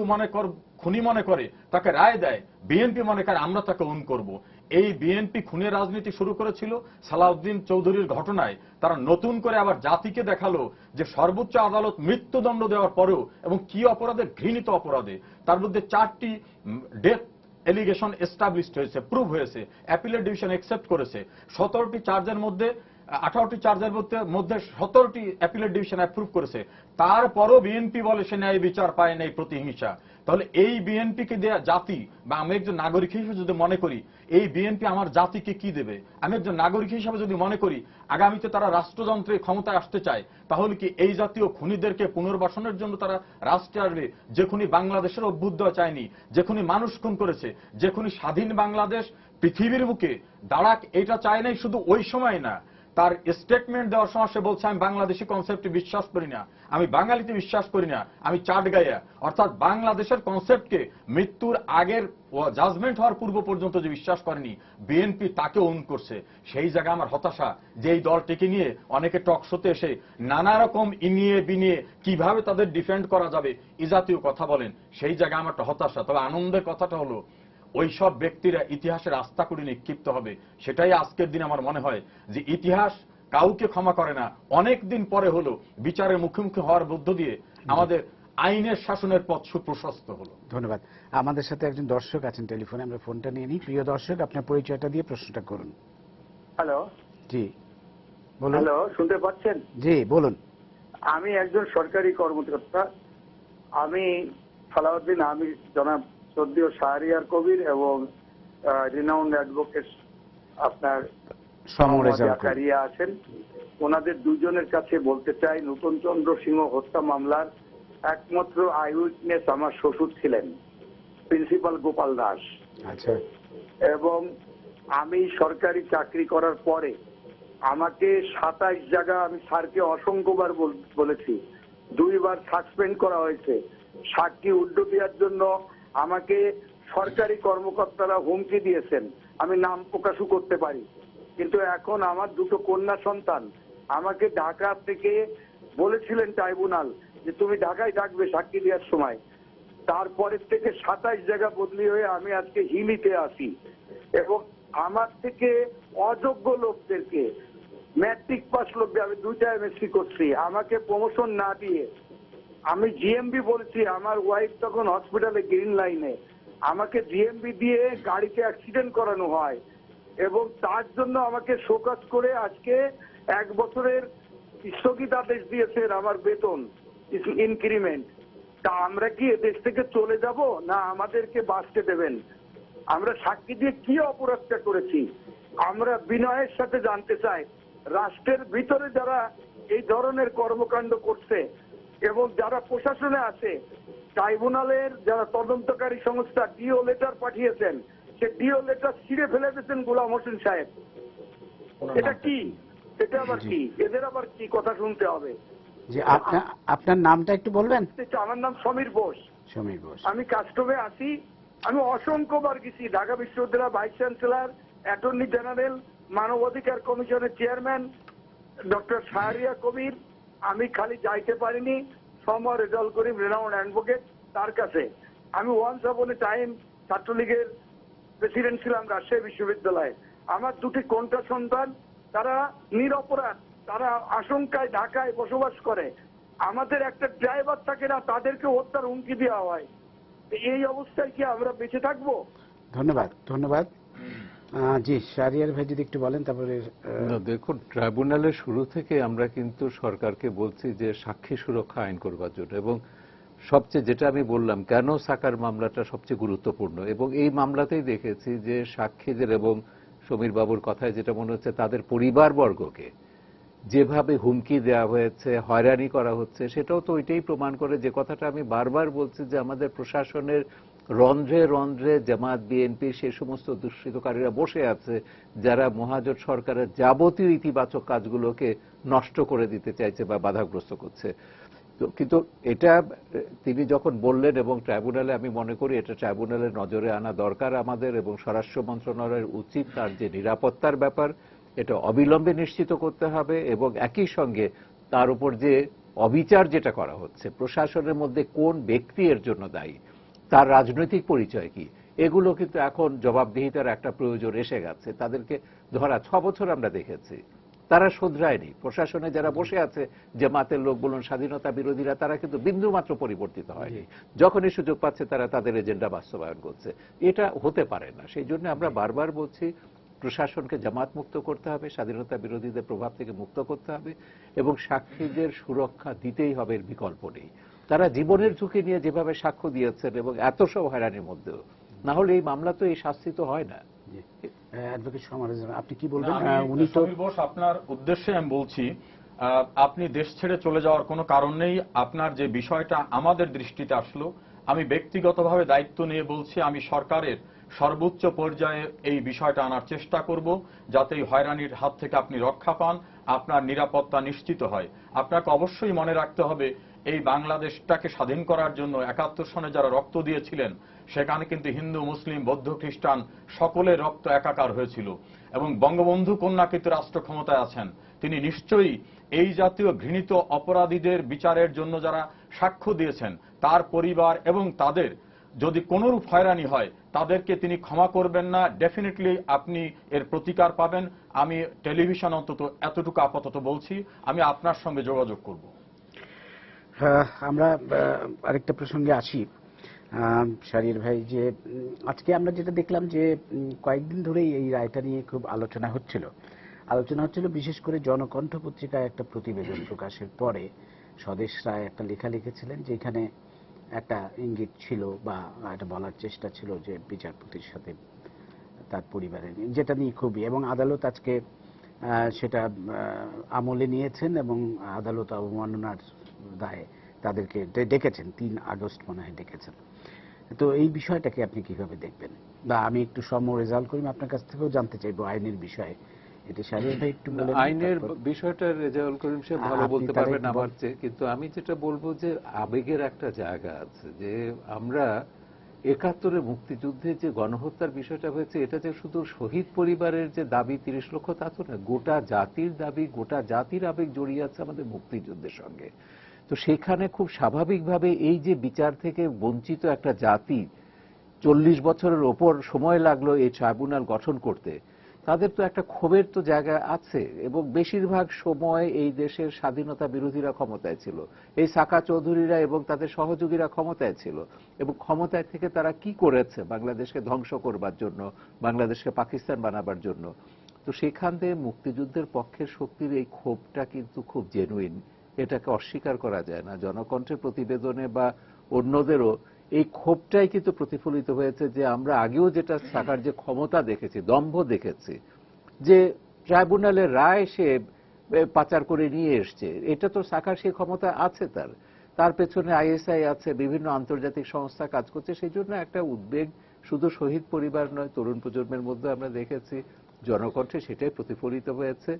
খুনি মনে করে তাকে রায় দেয়, বিএনপি মনে করে আমরা তাকে উন করব। এই বিএনপি খুনের রাজনীতি শুরু করেছিল সালাউদ্দিন চৌধুরীর ঘটনায়। তারা নতুন করে আবার জাতিকে দেখালো যে সর্বোচ্চ আদালত মৃত্যুদণ্ড দেওয়ার পরেও এবং কি অপরাধে, ঘৃণিত অপরাধে, তার মধ্যে 4টি ডেথ এলিগেশন এস্টাবলিশড হয়েছে, প্রুভ হয়েছে, অ্যাপিলেট ডিভিশন অ্যাকসেপ্ট করেছে। 17টি চার্জের মধ্যে 18টি চার্জের মধ্যে 17টি অ্যাপিলেট ডিভিশন অ্যাপ্রুভ করেছে। তারপরও বিএনপি বলে সে ন্যায় বিচার পায় নাই, প্রতিহিংসা। তাহলে এই বিএনপিকে দেয়া জাতি, বা আমি একজন নাগরিক হিসেবে যদি মনে করি এই বিএনপি আমার জাতিকে কি দেবে, আমি একজন নাগরিক হিসেবে যদি মনে করি আগামীতে তারা রাষ্ট্রযন্ত্রে ক্ষমতায় আসতে চায়, তাহলে কি এই জাতীয় খুনিদেরকে পুনর্বাসনের জন্য তারা রাষ্ট্রে আসবে? যে খুনি বাংলাদেশের অভ্যুদয় চায়নি, যে খুনি মানুষ খুন করেছে, যে খুনি স্বাধীন বাংলাদেশ পৃথিবীর বুকে দাঁড়াক এটা চায় নাই, শুধু ওই সময় না, তার স্টেটমেন্ট দেওয়ার সময় সে বলছে আমি বাংলাদেশি কনসেপ্টে বিশ্বাস করি না, আমি বাঙালিতে বিশ্বাস করি না, আমি চাটগাইয়া। অর্থাৎ বাংলাদেশের কনসেপ্টকে মৃত্যুর আগের জাজমেন্ট হওয়ার পূর্ব পর্যন্ত যে বিশ্বাস করেনি বিএনপি, তাকে ওন করছে। সেই জায়গায় আমার হতাশা যে এই দলটিকে নিয়ে অনেকে টক শোতে এসে নানা রকম ইনিয়ে বিনিয়ে কিভাবে তাদের ডিফেন্ড করা যাবে এই জাতীয় কথা বলেন, সেই জায়গায় আমার একটা হতাশা। তবে আনন্দের কথাটা হলো ওই সব ব্যক্তিরা ইতিহাসের আস্থা করে নিক্ষিপ্ত হবে। সেটাই আজকের দিন আমার মনে হয় যে ইতিহাস কাউকে ক্ষমা করে না। অনেক দিন পরে হলো বিচারের মুখোমুখি হওয়ার মধ্য দিয়ে আমাদের আইনের শাসনের পথ সুপ্রশস্ত হলো। ধন্যবাদ। আমাদের সাথে একজন দর্শক আছেন টেলিফোনে, আমরা ফোনটা নিয়ে নিই। প্রিয় দর্শক, আপনার পরিচয়টা দিয়ে প্রশ্নটা করুন। হ্যালো। জি বলুন। হ্যালো, শুনতে পাচ্ছেন? জি বলুন। আমি একজন সরকারি কর্মকর্তা। আমি সালাউদ্দিন আমি জনাব সদ্য শাহরিয়ার কবির এবং রিনাউন্ড অ্যাডভোকেট আপনার জাকারিয়া আছেন, ওনাদের দুজনের কাছে বলতে চাই, নূতন চন্দ্র সিংহ হত্যা মামলার একমাত্র আই উইটনেস আমার শ্বশুর ছিলেন, প্রিন্সিপাল গোপাল দাস। আচ্ছা। এবং আমি সরকারি চাকরি করার পরে আমাকে 27 জায়গা, আমি স্যারকে অসংখ্যবার বলেছি, 2 বার সাসপেন্ড করা হয়েছে। সাক্ষী উড্ডু দেওয়ার জন্য আমাকে সরকারি কর্মকর্তারা হুমকি দিয়েছেন, আমি নাম প্রকাশও করতে পারি। কিন্তু এখন আমার 2 কন্যা সন্তান আমাকে ঢাকা থেকে বলেছিলেন ট্রাইব্যুনাল যে তুমি ঢাকায় থাকবে সাক্ষী দেওয়ার সময়। তারপরের থেকে 27 জায়গা বদলি হয়ে আমি আজকে হিলিতে আসি, এবং আমার থেকে অযোগ্য লোকদেরকে, ম্যাট্রিক পাস লোকদের, আমি 2টা এমএসসি করছি, আমাকে প্রমোশন না দিয়ে আমি জিএমবি বলছি, আমার ওয়াইফ তখন হসপিটালে গ্রিন লাইনে, আমাকে জিএমবি দিয়ে গাড়িতে অ্যাক্সিডেন্ট করানো হয়, এবং তার জন্য আমাকে শোকজ করে আজকে 1 বছরের স্থগিতাদেশ দিয়েছেন আমার বেতন ইনক্রিমেন্ট। তা আমরা কি এদেশ থেকে চলে যাব না আমাদেরকে বাঁচতে দেবেন? আমরা সাক্ষী দিয়ে কি অপরাধটা করেছি আমরা বিনয়ের সাথে জানতে চাই। রাষ্ট্রের ভিতরে যারা এই ধরনের কর্মকাণ্ড করছে এবং যারা প্রশাসনে আছে, ট্রাইব্যুনালের যারা তদন্তকারী সংস্থা ডিও লেটার পাঠিয়েছেন, সে ডিও লেটার ছিঁড়ে ফেলে দিয়েছেন গোলাম হোসেন সাহেব। এটা কি? এটা আবার কি? এদের আবার কি কথা শুনতে হবে? যে আপনার নামটা একটু বলবেন? আমার নাম সমীর বোস। সমীর বোস। আমি কাস্টমে আছি, আমি অসংখ্যবার গেছি, ঢাকা বিশ্ববিদ্যালয় ভাইস চ্যান্সেলর, অ্যাটর্নি জেনারেল, মানবাধিকার কমিশনের চেয়ারম্যান ডক্টর শাহরিয়া কবির, আমি খালি যাইতে পারিনি সমর রেজাল্ট করিম রেনাউন্ড অ্যাডভোকেট তার কাছে। আমি ওয়ান্স আপন এ টাইম ছাত্রলীগের প্রেসিডেন্ট ছিলাম রাজশাহী বিশ্ববিদ্যালয়ে। আমার 2টি কন্যা সন্তান, তারা নিরপরাধ, তারা আশঙ্কায় ঢাকায় বসবাস করে। আমাদের একটা ড্রাইভার থাকে না, তাদেরকে হত্যার হুমকি দেওয়া হয়। এই অবস্থায় কি আমরা বেঁচে থাকবো? ধন্যবাদ। ধন্যবাদ। জি শাহরিয়ার ভাই যদি একটু বলেন তারপরে। দেখুন, ট্রাইব্যুনালের শুরু থেকে আমরা কিন্তু সরকারকে বলছি যে সাক্ষী সুরক্ষা আইন করবার জন্য, এবং সবচেয়ে যেটা আমি বললাম কেন সাকার মামলাটা সবচেয়ে গুরুত্বপূর্ণ, এবং এই মামলাতেই দেখেছি যে সাক্ষীদের এবং সমীর বাবুর কথায় যেটা মনে হচ্ছে তাদের পরিবারবর্গকে যেভাবে হুমকি দেওয়া হয়েছে, হয়রানি করা হচ্ছে, সেটাও তো ওইটাই প্রমাণ করে যে কথাটা আমি বারবার বলছি যে আমাদের প্রশাসনের রন্ধ্রে রন্ধ্রে জামাত বিএনপি সে সমস্ত দুষ্কৃতকারীরা বসে আছে যারা মহাজোট সরকারের যাবতীয় ইতিবাচক কাজগুলোকে নষ্ট করে দিতে চাইছে বা বাধাগ্রস্ত করছে। তো কিন্তু এটা তিনি যখন বললেন, এবং ট্রাইব্যুনালে আমি মনে করি এটা ট্রাইব্যুনালের নজরে আনা দরকার আমাদের, এবং স্বরাষ্ট্র মন্ত্রণালয়ের উচিত তার যে নিরাপত্তার ব্যাপার এটা অবিলম্বে নিশ্চিত করতে হবে, এবং একই সঙ্গে তার উপর যে অবিচার যেটা করা হচ্ছে, প্রশাসনের মধ্যে কোন ব্যক্তি এর জন্য দায়ী, তার রাজনৈতিক পরিচয় কি, এগুলো কিন্তু এখন জবাবদিহিতার একটা প্রয়োজন এসে গেছে। তাদেরকে ধরা 6 বছর আমরা দেখেছি, তারা শোধরায়নি। প্রশাসনে যারা বসে আছে, জামাতের লোক বলুন, স্বাধীনতা বিরোধীরা, তারা কিন্তু বিন্দু মাত্র পরিবর্তিত হয়নি। যখনই সুযোগ পাচ্ছে তারা তাদের এজেন্ডা বাস্তবায়ন করছে। এটা হতে পারে না। সেই জন্য আমরা বারবার বলছি প্রশাসনকে জামাত মুক্ত করতে হবে, স্বাধীনতা বিরোধীদের প্রভাব থেকে মুক্ত করতে হবে, এবং সাক্ষীদের সুরক্ষা দিতেই হবে, এর বিকল্প নেই। তারা জীবনের ঝুঁকি নিয়ে যেভাবে সাক্ষ্য দিয়েছেন এবং এত সব হয়রানির মধ্যেও, না হলে এই মামলা তো এই শাস্তি তো হয় না। অ্যাডভোকেট সমাজ, আপনি কি বলবেন? উনি তো বোস, আপনার উদ্দেশ্যে আমি বলছি, আপনি দেশ ছেড়ে চলে যাওয়ার কোনো কারণ নেই। আপনার যে বিষয়টা আমাদের দৃষ্টিতে আসলো, আমি ব্যক্তিগতভাবে দায়িত্ব নিয়ে বলছি, আমি সরকারের সর্বোচ্চ পর্যায়ে এই বিষয়টা আনার চেষ্টা করব, যাতে এই হয়রানির হাত থেকে আপনি রক্ষা পান, আপনার নিরাপত্তা নিশ্চিত হয়। আপনাকে অবশ্যই মনে রাখতে হবে, এই বাংলাদেশটাকে স্বাধীন করার জন্য ৭১ সনে যারা রক্ত দিয়েছিলেন, সেখানে কিন্তু হিন্দু, মুসলিম, বৌদ্ধ, খ্রিস্টান সকলের রক্ত একাকার হয়েছিল। এবং বঙ্গবন্ধু কন্যা কিন্তু রাষ্ট্র ক্ষমতায় আছেন, তিনি নিশ্চয়ই এই জাতীয় ঘৃণিত অপরাধীদের বিচারের জন্য যারা সাক্ষ্য দিয়েছেন, তার পরিবার এবং তাদের যদি কোনরূপ হয়রানি হয়, তাদেরকে তিনি ক্ষমা করবেন না। ডেফিনেটলি আপনি এর প্রতিকার পাবেন। আমি টেলিভিশন অন্তত এতটুকু আপাতত বলছি, আমি আপনার সঙ্গে যোগাযোগ করব। আমরা আরেকটা প্রসঙ্গে আসি, শাহরিয়ার ভাই, যে আজকে আমরা যেটা দেখলাম যে কয়েকদিন ধরেই এই রায়টা নিয়ে খুব আলোচনা হচ্ছিল। বিশেষ করে জনকণ্ঠ পত্রিকায় একটা প্রতিবেদন প্রকাশের পরে স্বদেশ রায় একটা লেখা লিখেছিলেন, যেখানে একটা ইঙ্গিত ছিল বা একটা বলার চেষ্টা ছিল যে বিচারপতির সাথে তার পরিবারের, যেটা নিয়ে খুবই, এবং আদালত আজকে সেটা আমলে নিয়েছেন এবং আদালত অবমাননার দায়ে তাদেরকে ডেকেছেন, ৩ আগস্ট মনে হয় ডেকেছেন। তো এই বিষয়টাকে আপনি কিভাবে দেখবেন? বা আমি একটু রেজাল্ট করি, আপনার কাছ থেকেও জানতে চাইবো আইনের বিষয়ে। এটা শাহরিয়ার ভাই একটু বলেন। আইনের বিষয়টা রেজাউল করিম সাহেব ভালো বলতে পারবেন আমার চেয়ে, কিন্তু আমি যেটা বলবো যে আবেগের একটা জায়গা আছে, যে আমরা ৭১-এ মুক্তিযুদ্ধে যে গণহত্যার বিষয়টা হয়েছে, এটা যে শুধু শহীদ পরিবারের যে দাবি ৩০ লক্ষ, তা তো না, গোটা জাতির দাবি, গোটা জাতির আবেগ জড়িয়ে আছে আমাদের মুক্তিযুদ্ধের সঙ্গে। তো সেখানে খুব স্বাভাবিকভাবে এই যে বিচার থেকে বঞ্চিত একটা জাতি, ৪০ বছরের ওপর সময় লাগলো এই ট্রাইব্যুনাল গঠন করতে, তাদের তো একটা ক্ষোভের তো জায়গা আছে। এবং বেশিরভাগ সময় এই দেশের স্বাধীনতা বিরোধীরা ক্ষমতায় ছিল, এই সাকা চৌধুরীরা এবং তাদের সহযোগীরা ক্ষমতায় ছিল, এবং ক্ষমতায় থেকে তারা কি করেছে বাংলাদেশকে ধ্বংস করবার জন্য, বাংলাদেশকে পাকিস্তান বানাবার জন্য। তো সেখান থেকে মুক্তিযুদ্ধের পক্ষের শক্তির এই ক্ষোভটা কিন্তু খুব জেনুইন, এটাকে অস্বীকার করা যায় না। জনকণ্ঠের প্রতিবেদনে বা অন্যদেরও এই ক্ষোভটাই কিন্তু প্রতিফলিত হয়েছে, যে আমরা আগেও যেটা সাকার যে ক্ষমতা দেখেছি, দম্ভ দেখেছি, যে ট্রাইব্যুনালের রায় সে পাচার করে নিয়ে এসছে, এটা তো সাকার সেই ক্ষমতা আছে, তার পেছনে আইএসআই আছে, বিভিন্ন আন্তর্জাতিক সংস্থা কাজ করছে। সেই জন্য একটা উদ্বেগ শুধু শহীদ পরিবার নয়, তরুণ প্রজন্মের মধ্যে আমরা দেখেছি, জনকণ্ঠে সেটাই প্রতিফলিত হয়েছে।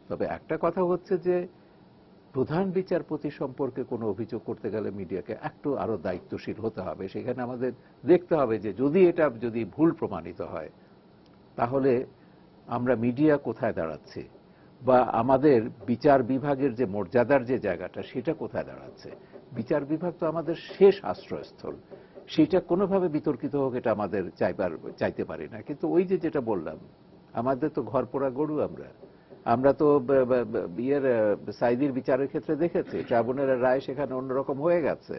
তবে একটা কথা হচ্ছে যে প্রধান বিচারপতি সম্পর্কে কোনো অভিযোগ করতে গেলে মিডিয়াকে একটু আরো দায়িত্বশীল হতে হবে। সেখানে আমাদের দেখতে হবে যে যদি ভুল প্রমাণিত হয়, তাহলে আমরা মিডিয়া কোথায় দাঁড়াচ্ছি, বা আমাদের বিচার বিভাগের যে মর্যাদার যে জায়গাটা, সেটা কোথায় দাঁড়াচ্ছে। বিচার বিভাগ তো আমাদের শেষ আশ্রয়স্থল, সেটা কোনোভাবে বিতর্কিত হোক, এটা আমাদের চাইতে পারি না। কিন্তু ওই যেটা বললাম, আমাদের তো ঘর পোড়া গরু, আমরা তো সাইদির বিচারের ক্ষেত্রে দেখেছি ট্রাইব্যুনালের রায় সেখানে অন্যরকম হয়ে গেছে,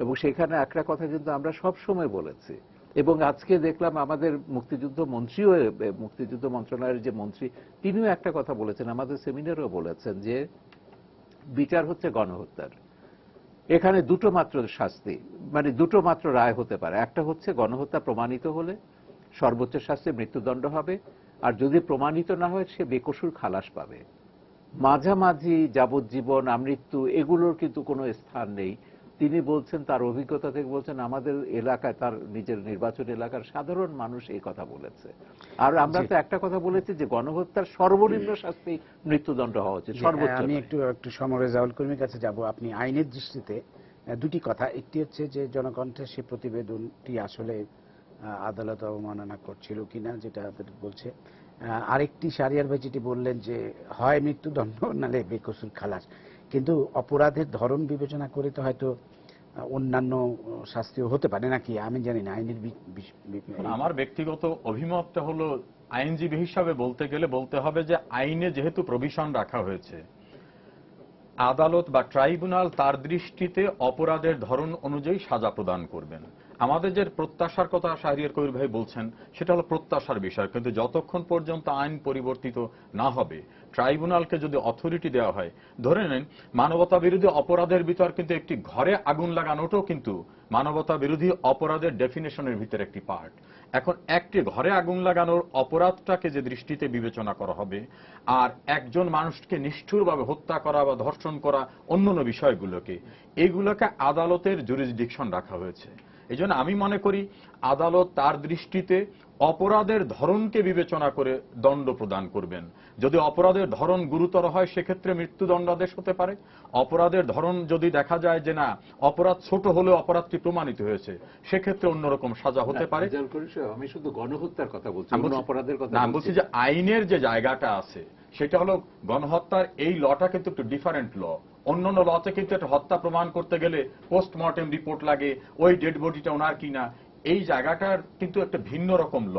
এবং সেখানে একটা কথা কিন্তু আমরা সব সময় বলেছি। এবং আজকে দেখলাম আমাদের মুক্তিযুদ্ধ মন্ত্রীও, মুক্তিযুদ্ধ মন্ত্রণালয়ের যে মন্ত্রী, তিনিও একটা কথা বলেছেন, আমাদের সেমিনারেও বলেছেন, যে বিচার হচ্ছে গণহত্যার। এখানে দুটো মাত্র শাস্তি, মানে দুটো মাত্র রায় হতে পারে। একটা হচ্ছে গণহত্যা প্রমাণিত হলে সর্বোচ্চ শাস্তি মৃত্যুদণ্ড হবে, আর যদি প্রমাণিত না হয় সে বেকসুর খালাস পাবে। মাঝামাঝি যাবজ্জীবন, আমৃত্যু, এগুলোর কিন্তু কোনো স্থান নেই। তিনি বলছেন, তার অভিজ্ঞতা থেকে বলছেন, আমাদের এলাকায়, তার নিজের নির্বাচন এলাকার সাধারণ মানুষ এই কথা বলেছে। আর আমরা তো একটা কথা বলেছি যে গণহত্যার সর্বনিম্ন শাস্তি মৃত্যুদণ্ড হওয়া উচিত, সর্বোচ্চ। আমি একটু রেজাউল করিমের কাছে যাব। আপনি আইনের দৃষ্টিতে দুটি কথা, একটি হচ্ছে যে জনকণ্ঠের সে প্রতিবেদনটি আসলে আদালত অবমাননা করছিল কিনা, যেটা বলছে। আরেকটি শাহরিয়ার ভাই যেটি বললেন, যে হয় মৃত্যুদণ্ড, নালে বেকসুর খালাস। কিন্তু অপরাধের ধরন বিবেচনা করে তো হয়তো অন্যান্য শাস্তিও হতে পারে নাকি, আমি জানি না। আইনের আমার ব্যক্তিগত অভিমতটা হলো, আইনজীবী হিসাবে বলতে গেলে বলতে হবে যে আইনে যেহেতু প্রভিশন রাখা হয়েছে, আদালত বা ট্রাইব্যুনাল তার দৃষ্টিতে অপরাধের ধরন অনুযায়ী সাজা প্রদান করবেন। আমাদের যে প্রত্যাশার কথা শাহরিয়ার কবির ভাই বলছেন সেটা হলো প্রত্যাশার বিষয়, কিন্তু যতক্ষণ পর্যন্ত আইন পরিবর্তিত না হবে, ট্রাইব্যুনালকে যদি অথরিটি দেওয়া হয়, ধরে নেন মানবতা বিরোধী অপরাধের ভিতর কিন্তু একটি ঘরে আগুন লাগানোটাও কিন্তু মানবতা বিরোধী অপরাধের ডেফিনেশনের ভিতরে একটি পার্ট। এখন একটি ঘরে আগুন লাগানোর অপরাধটাকে যে দৃষ্টিতে বিবেচনা করা হবে, আর একজন মানুষকে নিষ্ঠুরভাবে হত্যা করা বা ধর্ষণ করা অন্যান্য বিষয়গুলোকে, এগুলোকে আদালতের জুরিসডিকশন রাখা হয়েছে। এই জন্য আমি মনে করি আদালত তার দৃষ্টিতে অপরাধের ধরনকে বিবেচনা করে দণ্ড প্রদান করবেন। যদি অপরাধের ধরন গুরুতর হয় সেক্ষেত্রে মৃত্যুদণ্ডাদেশ হতে পারে। অপরাধের ধরন যদি দেখা যায় যে না অপরাধ ছোট হলেও অপরাধটি প্রমাণিত হয়েছে, সেক্ষেত্রে অন্যরকম সাজা হতে পারে। আমি শুধু গণহত্যার কথা বলছি, আমি বলছি- অপরাধের কথা না, আমি বলছি যে আইনের যে জায়গাটা আছে সেটা হলো গণহত্যার এই লটা কিন্তু একটু ডিফারেন্ট ল। অন্যান্য লতে কিন্তু একটা হত্যা প্রমাণ করতে গেলে পোস্টমর্টেম রিপোর্ট লাগে, ওই ডেড বডিটা ওনার কিনা, এই জায়গাটার কিন্তু একটা ভিন্ন রকম ল।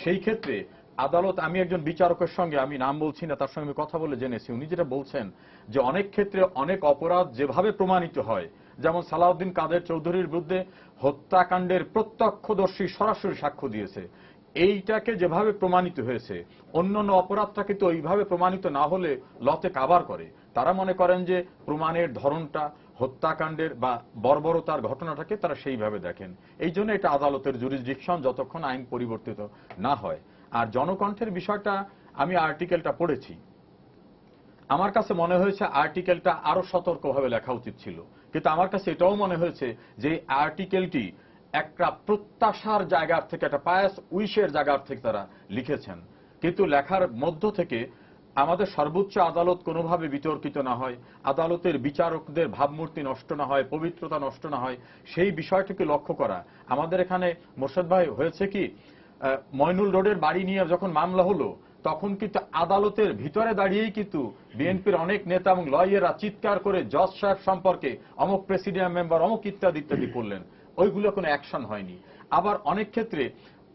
সেই ক্ষেত্রে আদালত, আমি একজন বিচারকের সঙ্গে, আমি নাম বলছি না, তার সঙ্গে আমি কথা বলে জেনেছি, উনি যেটা বলছেন যে অনেক ক্ষেত্রে অনেক অপরাধ যেভাবে প্রমাণিত হয়, যেমন সালাউদ্দিন কাদের চৌধুরীর বিরুদ্ধে হত্যাকাণ্ডের প্রত্যক্ষদর্শী সরাসরি সাক্ষ্য দিয়েছে, এইটাকে যেভাবে প্রমাণিত হয়েছে, অন্যান্য অপরাধটা কিন্তু ওইভাবে প্রমাণিত না হলে লতে কাভার করে। তারা মনে করেন যে প্রমাণের ধরনটা হত্যাকাণ্ডের বা বর্বরতার ঘটনাটাকে তারা সেইভাবে দেখেন। এই জন্য এটা আদালতের জুরিসডিকশন যতক্ষণ আইন পরিবর্তিত না হয়। আর জনকণ্ঠের বিষয়টা, আমি আর্টিকেলটা পড়েছি, আমার কাছে মনে হয়েছে আর্টিকেলটা আরো সতর্কভাবে লেখা উচিত ছিল, কিন্তু আমার কাছে এটাও মনে হয়েছে যে আর্টিকেলটি একটা প্রত্যাশার জায়গার থেকে, একটা পায়াস উইশের জায়গার থেকে তারা লিখেছেন, কিন্তু লেখার মধ্য থেকে আমাদের সর্বোচ্চ আদালত কোনোভাবে বিতর্কিত না হয়, আদালতের বিচারকদের ভাবমূর্তি নষ্ট না হয়, পবিত্রতা নষ্ট না হয়, সেই বিষয়টিকে লক্ষ্য করা। আমাদের এখানে মোর্শেদ ভাই হয়েছে কি, ময়নুল রোডের বাড়ি নিয়ে যখন মামলা হলো, তখন কিন্তু আদালতের ভিতরে দাঁড়িয়েই কিন্তু বিএনপির অনেক নেতা এবং লয়াররা চিৎকার করে জজ সাহেব সম্পর্কে অমুক প্রেসিডিয়াম মেম্বার অমুক ইত্যাদি ইত্যাদি করলেন, ওইগুলো কোনো অ্যাকশন হয়নি। আবার অনেক ক্ষেত্রে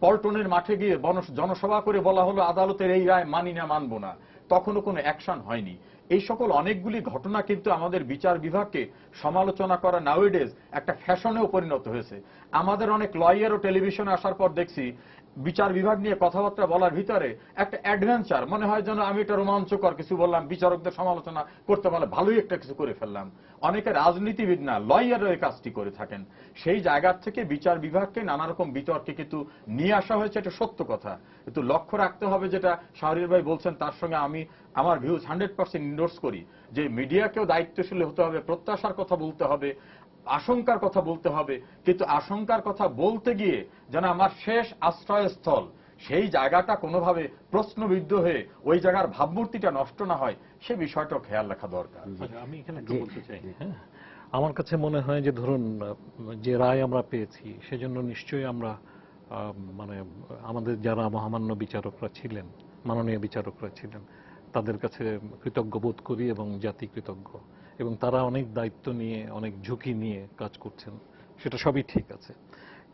পল্টনের মাঠে গিয়ে জনসভা করে বলা হলো আদালতের এই রায় মানি না, মানবো না, তখনও কোনো অ্যাকশন হয়নি। এই সকল অনেকগুলি ঘটনা কিন্তু আমাদের বিচার বিভাগকে সমালোচনা করা নাউএডেজ একটা ফ্যাশনেও পরিণত হয়েছে। আমাদের অনেক লয়ার ও টেলিভিশনে আসার পর দেখছি বিচার বিভাগ নিয়ে কথাবার্তা বলার ভিতরে একটা অ্যাডভেঞ্চার মনে হয়, যেন আমি এটা রোমাঞ্চকর কিছু বললাম, বিচারকদের সমালোচনা করতে পারলে ভালোই একটা কিছু করে ফেললাম। অনেকে রাজনীতিবিদ না, লয়ারও এই কাজটি করে থাকেন। সেই জায়গার থেকে বিচার বিভাগকে নানা রকম বিতর্কে কিন্তু নিয়ে আসা হয়েছে, এটা সত্য কথা। কিন্তু লক্ষ্য রাখতে হবে, যেটা শাহরিয়ার ভাই বলছেন তার সঙ্গে আমি আমার ভিউজ 100% ইন্ডোর্স করি, যে মিডিয়াকেও দায়িত্বশীল হতে হবে, প্রত্যাশার কথা বলতে হবে, আশঙ্কার কথা বলতে হবে, কিন্তু আশঙ্কার কথা বলতে গিয়ে যেন আমার শেষ আশ্রয়স্থল সেই জায়গাটা কোনোভাবে প্রশ্নবিদ্ধ হয়ে ওই জায়গার ভাবমূর্তিটা নষ্ট না হয়, সে বিষয়টাও খেয়াল রাখা দরকার। আমি এখানে একটু বলতে চাই, হ্যাঁ, আমার কাছে মনে হয় যে ধরুন যে রায় আমরা পেয়েছি সেজন্য নিশ্চয়ই আমরা মানে আমাদের যারা মহামান্য বিচারকরা ছিলেন, মাননীয় বিচারকরা ছিলেন, তাদের কাছে কৃতজ্ঞ বোধ করি এবং জাতি কৃতজ্ঞ, এবং তারা অনেক দায়িত্ব নিয়ে অনেক ঝুঁকি নিয়ে কাজ করছেন, সেটা সবই ঠিক আছে।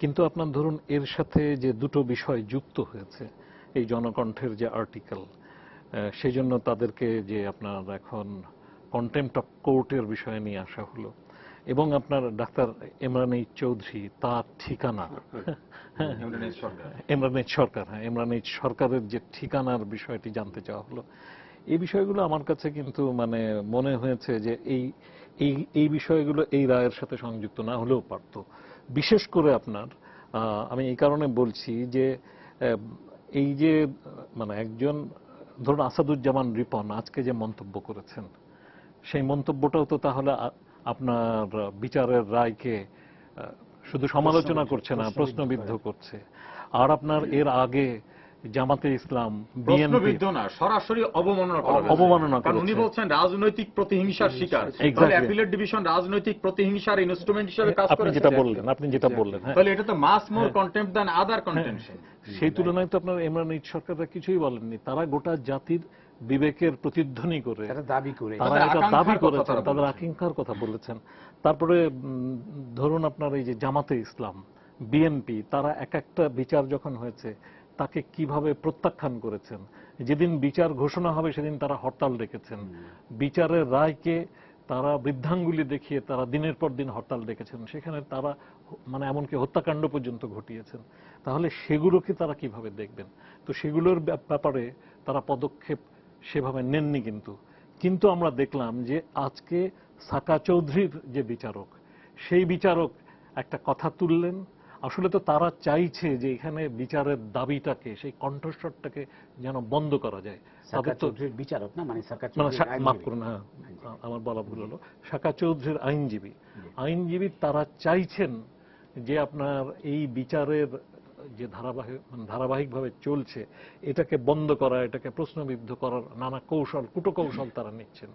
কিন্তু আপনার ধরুন এর সাথে যে দুটো বিষয় যুক্ত হয়েছে, এই জনকণ্ঠের যে আর্টিকেল, সেই জন্য তাদেরকে যে আপনার এখন কন্টেম্পট অফ কোর্টের বিষয়ে নিয়ে আসা হলো, এবং আপনার ডাক্তার এমরান এইচ চৌধুরী, তার ঠিকানা এমরান এইচ সরকার, হ্যাঁ, এমরান এইচ সরকারের যে ঠিকানার বিষয়টি জানতে চাওয়া হলো, এই বিষয়গুলো আমার কাছে কিন্তু মানে মনে হয়েছে যে এই বিষয়গুলো এই রায়ের সাথে সংযুক্ত না হলেও পারত। বিশেষ করে আপনার আমি এই কারণে বলছি যে এই যে মানে একজন ধরুন আসাদুজ্জামান রিপন আজকে যে মন্তব্য করেছেন, সেই মন্তব্যটাও তো তাহলে আপনার বিচারের রায়কে শুধু সমালোচনা করছে না, প্রশ্নবিদ্ধ করছে। আর আপনার এর আগে জামাতে ইসলাম, বিএনপি না, সরাসরি অবমাননা, কারণ উনি বলছেন রাজনৈতিক প্রতিহিংসার শিকার। অ্যাপিলেট ডিভিশন রাজনৈতিক প্রতিহিংসার ইনস্ট্রুমেন্ট হিসেবে কাজ করে। আপনি যেটা বললেন, তাহলে এটা তো মাস মোর কন্টেম্পট দ্যান আদার কন্টেনশন। সেই তুলনায় তো আপনার এমরান এইচ সরকাররা কিছুই বলেননি, তারা গোটা জাতির বিবেকের প্রতিধ্বনি করে তারা এটা দাবি করেছেন, তাদের আকাঙ্ক্ষার কথা বলেছেন। তারপরে ধরুন আপনার এই যে জামাতে ইসলাম, বিএনপি, তারা এক একটা বিচার যখন হয়েছে তাকে কিভাবে প্রত্যাখ্যান করেছেন। যেদিন বিচার ঘোষণা হবে সেদিন তারা হরতাল ডেকেছেন, বিচারের রায়কে তারা বৃদ্ধাঙ্গুলি দেখিয়ে তারা দিনের পর দিন হরতাল ডেকেছেন, সেখানে তারা মানে এমনকি হত্যাকাণ্ড পর্যন্ত ঘটিয়েছেন। তাহলে সেগুলোকে তারা কিভাবে দেখবেন? তো সেগুলোর ব্যাপারে তারা পদক্ষেপ সেভাবে নেননি। কিন্তু আমরা দেখলাম যে আজকে সাকা চৌধুরীর যে বিচারক, সেই বিচারক একটা কথা তুললেন। আসলে তো তারা চাইছে যে এখানে বিচারের দাবিটাকে, সেই কণ্ঠস্বরটাকে যেন বন্ধ করা যায়। সাকা চৌধুরীর বিচারক না, মানে সাকা মানে চৌধুরীর মাফ আইনজীবী। করুন, হ্যাঁ আমার বলা ভুল হলো, সাকা চৌধুরীর আইনজীবী তারা চাইছেন যে আপনার এই বিচারের যে ধারাবাহিকভাবে চলছে এটাকে বন্ধ করা, এটাকে প্রশ্নবিদ্ধ করার নানা কুটকৌশল তারা নিচ্ছেন।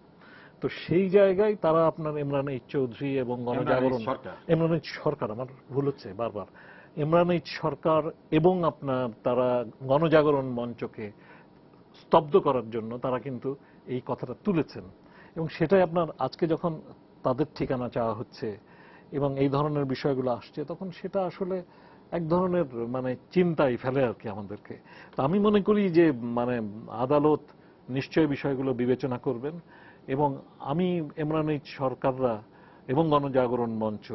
তো সেই জায়গায় তারা আপনার ইমরান এইচ চৌধুরী এবং গণজাগরণ, ইমরান এইচ সরকার, আমার ভুল হচ্ছে বারবার, ইমরান এইচ সরকার এবং আপনার তারা গণজাগরণ মঞ্চকে স্তব্ধ করার জন্য তারা কিন্তু এই কথাটা তুলেছেন। এবং সেটাই আপনার আজকে যখন তাদের ঠিকানা চাওয়া হচ্ছে এবং এই ধরনের বিষয়গুলো আসছে, তখন সেটা আসলে এক ধরনের মানে চিন্তায় ফেলে আর কি আমাদেরকে। তো আমি মনে করি যে মানে আদালত নিশ্চয়ই বিষয়গুলো বিবেচনা করবেন এবং আমি ইমরান এইচ সরকাররা এবং গণজাগরণ মঞ্চ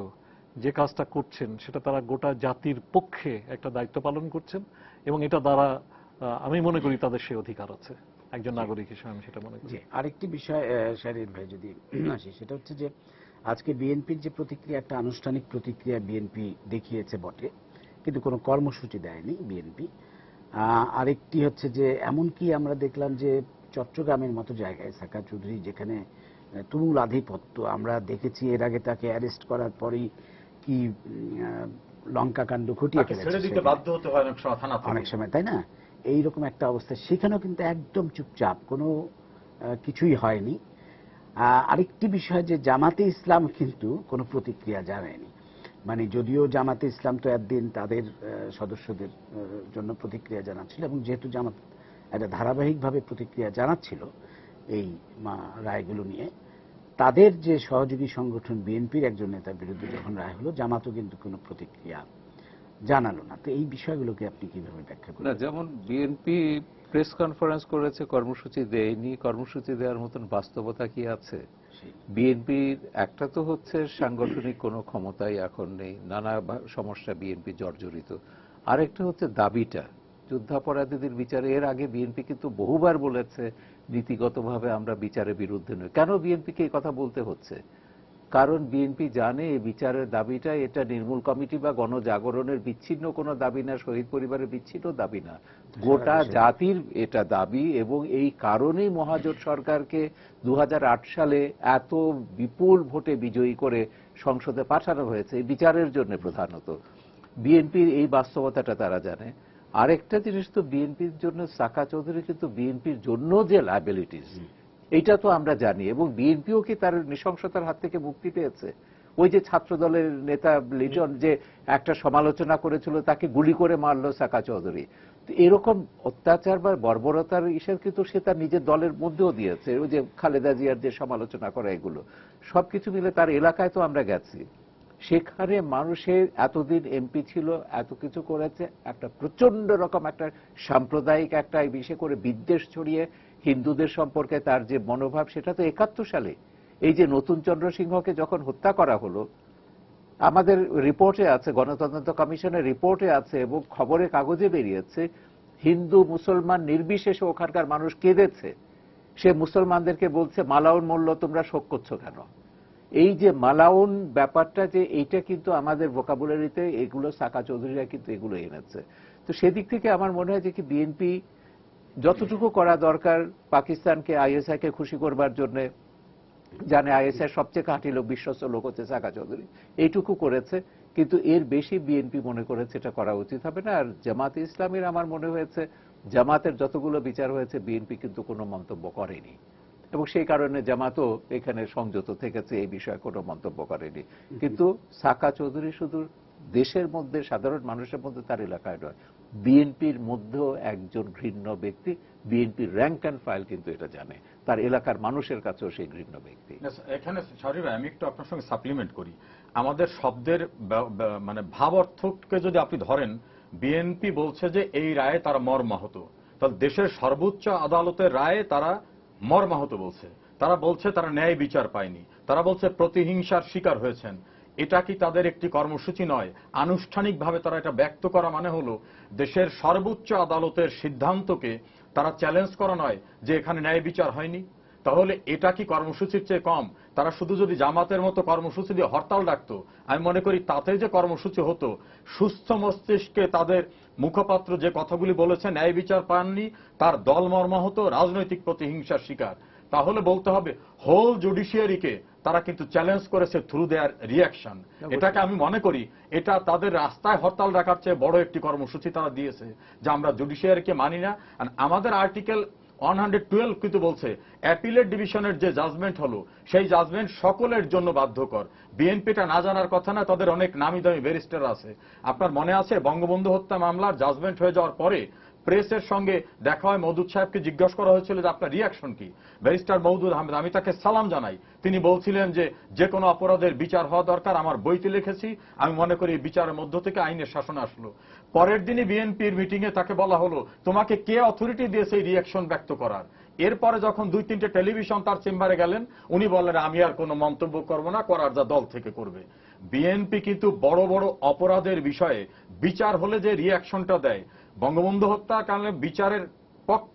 যে কাজটা করছেন সেটা তারা গোটা জাতির পক্ষে একটা দায়িত্ব পালন করছেন এবং এটা দ্বারা আমি মনে করি তাদের সে অধিকার আছে, একজন নাগরিক হিসেবে আমি সেটা মনে করি। আরেকটি বিষয় শাহরিয়ার ভাই যদি আসি, সেটা হচ্ছে যে আজকে বিএনপির যে প্রতিক্রিয়া, একটা আনুষ্ঠানিক প্রতিক্রিয়া বিএনপি দেখিয়েছে বটে, কিন্তু কোনো কর্মসূচি দেয়নি বিএনপি। আরেকটি হচ্ছে যে এমনকি আমরা দেখলাম যে চট্টগ্রামের মতো জায়গায় সাকা চৌধুরী যেখানে তুমুল আধিপত্য, আমরা দেখেছি এর আগে তাকে অ্যারেস্ট করার পরেই কি লঙ্কাকাণ্ড ঘটিয়ে ফেলেছে অনেক সময়, তাই না? এইরকম একটা অবস্থা, সেখানেও কিন্তু একদম চুপচাপ, কোনো কিছুই হয়নি। আরেকটি বিষয় যে জামাতে ইসলাম কিন্তু কোনো প্রতিক্রিয়া জানায়নি। মানে যদিও জামাতে ইসলাম তো একদিন তাদের সদস্যদের জন্য প্রতিক্রিয়া জানাচ্ছিল, এবং যেহেতু জামাত একটা ধারাবাহিকভাবে প্রতিক্রিয়া জানাচ্ছিল এই রায়গুলো নিয়ে, তাদের যে সহযোগী সংগঠন বিএনপির একজন নেতার বিরুদ্ধে যখন রায় হলো, জামাতও কিন্তু কোনো প্রতিক্রিয়া জানালো না। তো এই বিষয়গুলোকে আপনি কিভাবে ব্যাখ্যা করেন? না, যেমন বিএনপি প্রেস কনফারেন্স করেছে, কর্মসূচি দেয়নি। কর্মসূচি দেওয়ার মতন বাস্তবতা কি আছে? বিএনপির একটা তো হচ্ছে সাংগঠনিক কোনো ক্ষমতাই এখন নেই, নানা সমস্যা বিএনপি জর্জরিত। আরেকটা হচ্ছে দাবিটা যুদ্ধাপরাধীদের বিচারে। এর আগে বিএনপি কিন্তু বহুবার বলেছে নীতিগতভাবে আমরা বিচারের বিরুদ্ধে নই। কেন বিএনপিকে এই কথা বলতে হচ্ছে? কারণ বিএনপি জানে এই বিচারের দাবিটা এটা নির্মূল কমিটি বা গণজাগরণের বিচ্ছিন্ন কোনো দাবি না, শহীদ পরিবারের বিচ্ছিন্ন দাবি না, গোটা জাতির এটা দাবি। এবং এই কারণেই মহাজোট সরকারকে 2008 সালে এত বিপুল ভোটে বিজয়ী করে সংসদে পাঠানো হয়েছে এই বিচারের জন্য। প্রধানত বিএনপির এই বাস্তবতাটা তারা জানে। আরেকটা জিনিস তো বিএনপির জন্য সাকা চৌধুরী কিন্তু বিএনপির জন্য যে লায়াবিলিটিস, এইটা তো আমরা জানি। এবং বিএনপিও কি তার নৃশংসতার হাত থেকে মুক্তি পেয়েছে? ওই যে ছাত্র দলের নেতা লিটন যে একটা সমালোচনা করেছিল, তাকে গুলি করে মারলো সাকা চৌধুরী, এরকম অত্যাচার বা বর্বরতার ইস্যু কিন্তু সে তার নিজের দলের মধ্যেও দিয়েছে। ওই যে খালেদা জিয়ার যে সমালোচনা করা, এগুলো সবকিছু মিলে তার এলাকায় তো আমরা গেছি, সেখানে মানুষের এতদিন এমপি ছিল, এত কিছু করেছে, একটা প্রচন্ড রকম একটা সাম্প্রদায়িক একটা বিশেষ করে বিদ্বেষ ছড়িয়ে হিন্দুদের সম্পর্কে তার যে মনোভাব, সেটা তো 71 সালে এই যে নতুন চন্দ্র সিংহকে যখন হত্যা করা হলো, আমাদের রিপোর্টে আছে, গণতন্ত্র কমিশনের রিপোর্টে আছে এবং খবরের কাগজে বেরিয়েছে, হিন্দু মুসলমান নির্বিশেষে ওখানকার মানুষ কেঁদেছে। সে মুসলমানদেরকে বলছে, মালাউন মূল্য তোমরা শোক করছো কেন? এই যে মালাউন ব্যাপারটা, যে এইটা কিন্তু আমাদের ভোকাবুলারিতে এগুলো সাকা চৌধুরীরা কিন্তু এগুলো এনেছে। তো সেদিক থেকে আমার মনে হয় যে কি বিএনপি যতটুকু করা দরকার পাকিস্তানকে, আইএসআই কে খুশি করবার জন্য, জানে আইএসআই সবচেয়ে খাঁটি লোক, বিশ্বস্ত লোক হচ্ছে সাকা চৌধুরী, এইটুকু করেছে। কিন্তু এর বেশি বিএনপি মনে করেছে এটা করা উচিত হবে না। আর জামাতে ইসলামের আমার মনে হয়েছে জামাতের যতগুলো বিচার হয়েছে বিএনপি কিন্তু কোনো মন্তব্য করেনি, এবং সেই কারণে জামাতও এখানে সংযত থেকেছে, এই বিষয়ে কোনো মন্তব্য করেনি। কিন্তু সাকা চৌধুরী শুধু দেশের মধ্যে সাধারণ মানুষের মধ্যে, তার এলাকায় নয়, বিএনপির মধ্যেও একজন ঘৃণ্য ব্যক্তি। বিএনপির র্যাঙ্ক অ্যান্ড ফাইল কিন্তু এটা জানে, তার এলাকার মানুষের কাছেও সেই ঘৃণ্য ব্যক্তি। এখানে শাহরিয়ার ভাই, আমি একটু আপনার সঙ্গে সাপ্লিমেন্ট করি। আমাদের শব্দের মানে ভাব অর্থকে যদি আপনি ধরেন, বিএনপি বলছে যে এই রায়ে তারা মর্মাহত। তাহলে দেশের সর্বোচ্চ আদালতের রায়ে তারা মর্মাহত বলছে, তারা বলছে তারা ন্যায় বিচার পায়নি, তারা বলছে প্রতিহিংসার শিকার হয়েছেন। এটা কি তাদের একটি কর্মসূচি নয়? আনুষ্ঠানিকভাবে তারা এটা ব্যক্ত করা মানে হলো দেশের সর্বোচ্চ আদালতের সিদ্ধান্তকে তারা চ্যালেঞ্জ করা নয় যে এখানে ন্যায় বিচার হয়নি। তাহলে এটা কি কর্মসূচির চেয়ে কম? তারা শুধু যদি জামাতের মতো কর্মসূচি দিয়ে হরতাল ডাকতো, আমি মনে করি তাতে যে কর্মসূচি হতো, সুস্থ মস্তিষ্কে তাদের মুখপাত্র যে কথাগুলি বলেছে ন্যায় বিচার পাননি, তার দল মর্মাহত, রাজনৈতিক প্রতিহিংসার শিকার, তাহলে বলতে হবে হোল জুডিশিয়ারিকে তারা কিন্তু চ্যালেঞ্জ করেছে থ্রু দেয়ার রিয়াকশন। এটাকে আমি মনে করি এটা তাদের রাস্তায় হরতাল ডাকার চেয়ে বড় একটি কর্মসূচি তারা দিয়েছে, যে আমরা জুডিশিয়ারিকে মানি না। আর আমাদের আর্টিকেল 112 কিন্তু বলছে অ্যাপিলেট ডিভিশনের যে জাজমেন্ট হলো সেই জাজমেন্ট সকলের জন্য বাধ্যকর। বিএনপিটা না জানার কথা না, তাদের অনেক নামি দামি ব্যারিস্টার আছে। আপনার মনে আছে বঙ্গবন্ধু হত্যা মামলার জাজমেন্ট হয়ে যাওয়ার পরে প্রেসের সঙ্গে দেখা হয়, মওদুদ সাহেবকে জিজ্ঞাসা করা হয়েছিল যে আপনার রিয়াকশন কি। ব্যারিস্টার মওদুদ আহমেদ, আমি তাকে সালাম জানাই, তিনি বলছিলেন যে যে কোনো অপরাধের বিচার হওয়া দরকার, আমার বইতে লিখেছি, আমি মনে করি বিচারের মধ্য থেকে আইনের শাসন আসলো। পরের দিনই বিএনপির মিটিং এ তাকে বলা হলো তোমাকে কে অথরিটি দিয়েছে এই রিয়াকশন ব্যক্ত করার? এরপরে যখন 2-3টে টেলিভিশন তার চেম্বারে গেলেন, উনি বললেন আমি আর কোনো মন্তব্য করব না, করার যা দল থেকে করবে। বিএনপি কিন্তু বড় বড় অপরাধের বিষয়ে বিচার হলে যে রিয়াকশনটা দেয়, বঙ্গবন্ধু হত্যাকাণ্ডে বিচারের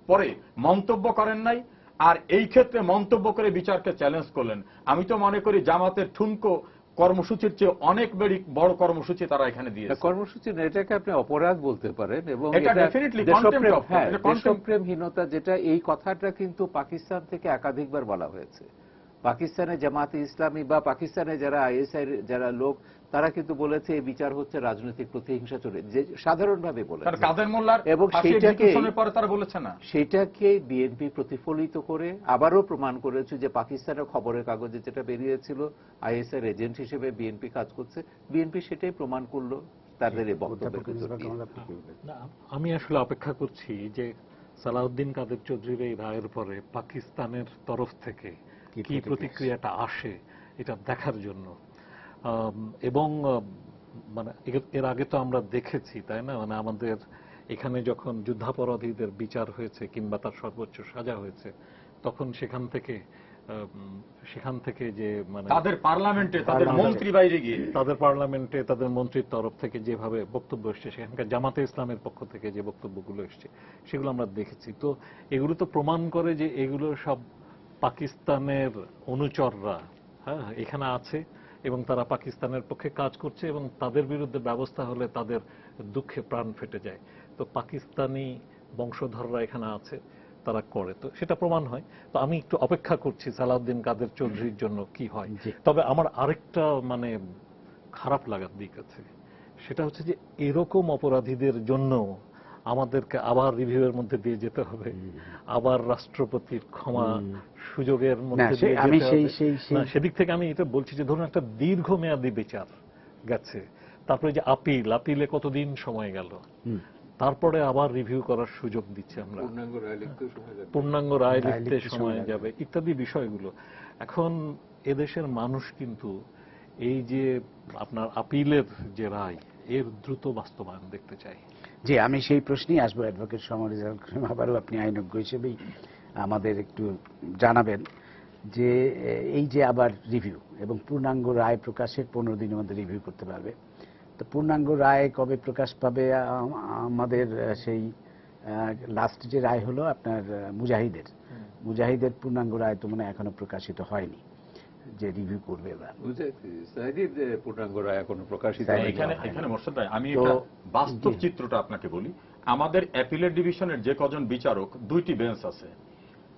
পরে মন্তব্য করেন নাই, আর এই ক্ষেত্রে মন্তব্য করে বিচারকে চ্যালেঞ্জ করলেন। আমি তো মনে করি জামাতের ঠুনকো কর্মসূচির চেয়ে অনেক বড় কর্মসূচি তারা এখানে দিয়েছে। কর্মসূচি না, এটাকে আপনি অপরাধ বলতে পারেন, এবং এটা definitely contempt of court, এটা contempt। দেশপ্রেমহীনতা, যেটা এই কথাটা কিন্তু পাকিস্তান থেকে একাধিকবার বলা হয়েছে। পাকিস্তানে জামাতে ইসলামী বা পাকিস্তানে যারা আইএসআই যারা লোক, তারা কিন্তু বলেছে এই বিচার হচ্ছে রাজনৈতিক প্রতিহিংসা চলে, যে সাধারণভাবে বলেছে। কাদের মোল্লার এবং পরে তারা বলেছে না, সেটাকে বিএনপি প্রতিফলিত করে আবারও প্রমাণ করেছে যে পাকিস্তানের খবরের কাগজে যেটা বেরিয়েছিল আইএসআই এজেন্ট হিসেবে বিএনপি কাজ করছে, বিএনপি সেটাই প্রমাণ করলো তাদের এই বক্তব্যের ভিতর দিয়ে। না, আমি আসলে অপেক্ষা করছি যে সালাউদ্দিন কাদের চৌধুরীর এই রায়ের পরে পাকিস্তানের তরফ থেকে কি প্রতিক্রিয়াটা আসে এটা দেখার জন্য। এবং মানে এর আগে তো আমরা দেখেছি, তাই না, মানে আমাদের এখানে যখন যুদ্ধাপরাধীদের বিচার হয়েছে কিংবা তার সর্বোচ্চ সাজা হয়েছে, তখন সেখান থেকে যে মানে তাদের পার্লামেন্টে তাদের মন্ত্রী বাইরে গিয়ে তাদের পার্লামেন্টে তাদের মন্ত্রীর তরফ থেকে যেভাবে বক্তব্য এসছে, সেখানকার জামাতে ইসলামের পক্ষ থেকে যে বক্তব্যগুলো এসছে সেগুলো আমরা দেখেছি। তো এগুলো তো প্রমাণ করে যে এগুলো সব পাকিস্তানের অনুচররা হ্যাঁ এখানে আছে এবং তারা পাকিস্তানের পক্ষে কাজ করছে, এবং তাদের বিরুদ্ধে ব্যবস্থা হলে তাদের দুঃখে প্রাণ ফেটে যায়। তো পাকিস্তানি বংশধররা এখানে আছে, তারা করে, তো সেটা প্রমাণ হয়। তো আমি একটু অপেক্ষা করছি সালাউদ্দিন কাদের চৌধুরীর জন্য কি হয়। তবে আমার আরেকটা মানে খারাপ লাগার দিক আছে, সেটা হচ্ছে যে এরকম অপরাধীদের জন্য আমাদেরকে আবার রিভিউয়ের মধ্যে দিয়ে যেতে হবে, আবার রাষ্ট্রপতির ক্ষমা সুযোগের মধ্যে দিয়ে যেতে হবে। সেদিক থেকে আমি এটা বলছি যে ধরুন একটা দীর্ঘমেয়াদী বিচার গেছে, তারপরে যে আপিলে কতদিন সময় গেল, তারপরে আবার রিভিউ করার সুযোগ দিচ্ছে আমরা, পূর্ণাঙ্গ রায় লিখতে সময় যাবে ইত্যাদি বিষয়গুলো। এখন এদেশের মানুষ কিন্তু এই যে আপনার আপিলের যে রায়, এর দ্রুত বাস্তবায়ন দেখতে চাই। জি, আমি সেই প্রশ্নেই আসবো। অ্যাডভোকেট সমর আবারও আপনি আইনজ্ঞ হিসেবেই আমাদের একটু জানাবেন যে এই যে আবার রিভিউ এবং পূর্ণাঙ্গ রায় প্রকাশের 15 দিনের মধ্যে রিভিউ করতে পারবে, তো পূর্ণাঙ্গ রায় কবে প্রকাশ পাবে? আমাদের সেই লাস্ট যে রায় হলো আপনার মুজাহিদের পূর্ণাঙ্গ রায় তো মনে এখনো প্রকাশিত হয়নি, যে রিভিউ করবে এবার পূর্ণাঙ্গ রায় এখনো প্রকাশিত। এখানে মোর্শেদ ভাই, আমি একটা বাস্তব চিত্রটা আপনাকে বলি। আমাদের অ্যাপিলেট ডিভিশনের যে কজন বিচারক, 2টি বেঞ্চ আছে।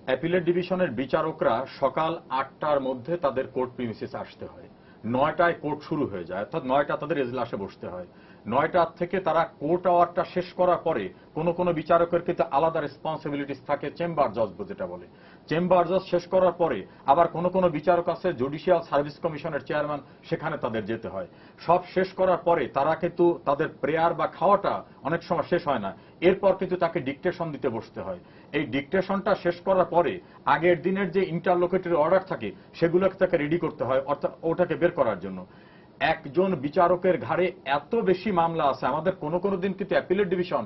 অ্যাপিলেট ডিভিশনের বিচারকরা সকাল 8টার মধ্যে তাদের কোর্ট প্রিমিসিস আসতে হয়, 9টায় কোর্ট শুরু হয়ে যায়, অর্থাৎ 9টা তাদের এজলাসে বসতে হয়। 9টার থেকে তারা কোর্ট আওয়ারটা শেষ করার পরে কোন বিচারকের কিন্তু আলাদা রেসপন্সিবিলিটিস থাকে, চেম্বার জজ যেটা বলে। চেম্বার জজ শেষ করার পরে আবার কোন বিচারক আছে জুডিশিয়াল সার্ভিস কমিশনের চেয়ারম্যান, সেখানে তাদের যেতে হয়। সব শেষ করার পরে তারা কিন্তু তাদের প্রেয়ার বা খাওয়াটা অনেক সময় শেষ হয় না, এরপর কিন্তু তাকে ডিকটেশন দিতে বসতে হয়। এই ডিকটেশনটা শেষ করার পরে আগের দিনের যে ইন্টারলোকেটরি অর্ডার থাকে সেগুলোকে তাকে রেডি করতে হয়, অর্থাৎ ওটাকে বের করার জন্য। একজন বিচারকের ঘাড়ে এত বেশি মামলা আছে। আমাদের কোন কোন দিন কিন্তু অ্যাপিলেট ডিভিশন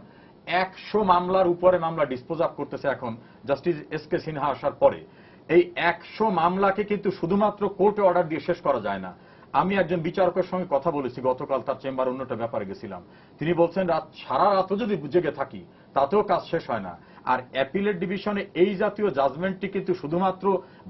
100 মামলার উপরে মামলা ডিসপোজ আপ করতেছে এখন জাস্টিস এস কে সিনহা আসার পরে। এই 100 মামলাকে কিন্তু শুধুমাত্র কোর্টে অর্ডার দিয়ে শেষ করা যায় না। আমি একজন বিচারকের সঙ্গে কথা বলেছি গতকাল, তার চেম্বার অন্যটা ব্যাপারে গেছিলাম। তিনি বলছেন সারা রাতও যদি জেগে থাকি তাতেও কাজ শেষ হয় না। আর অ্যাপিলেট ডিভিশনে এই জাতীয় জাজমেন্টটি কিন্তু শুধুমাত্র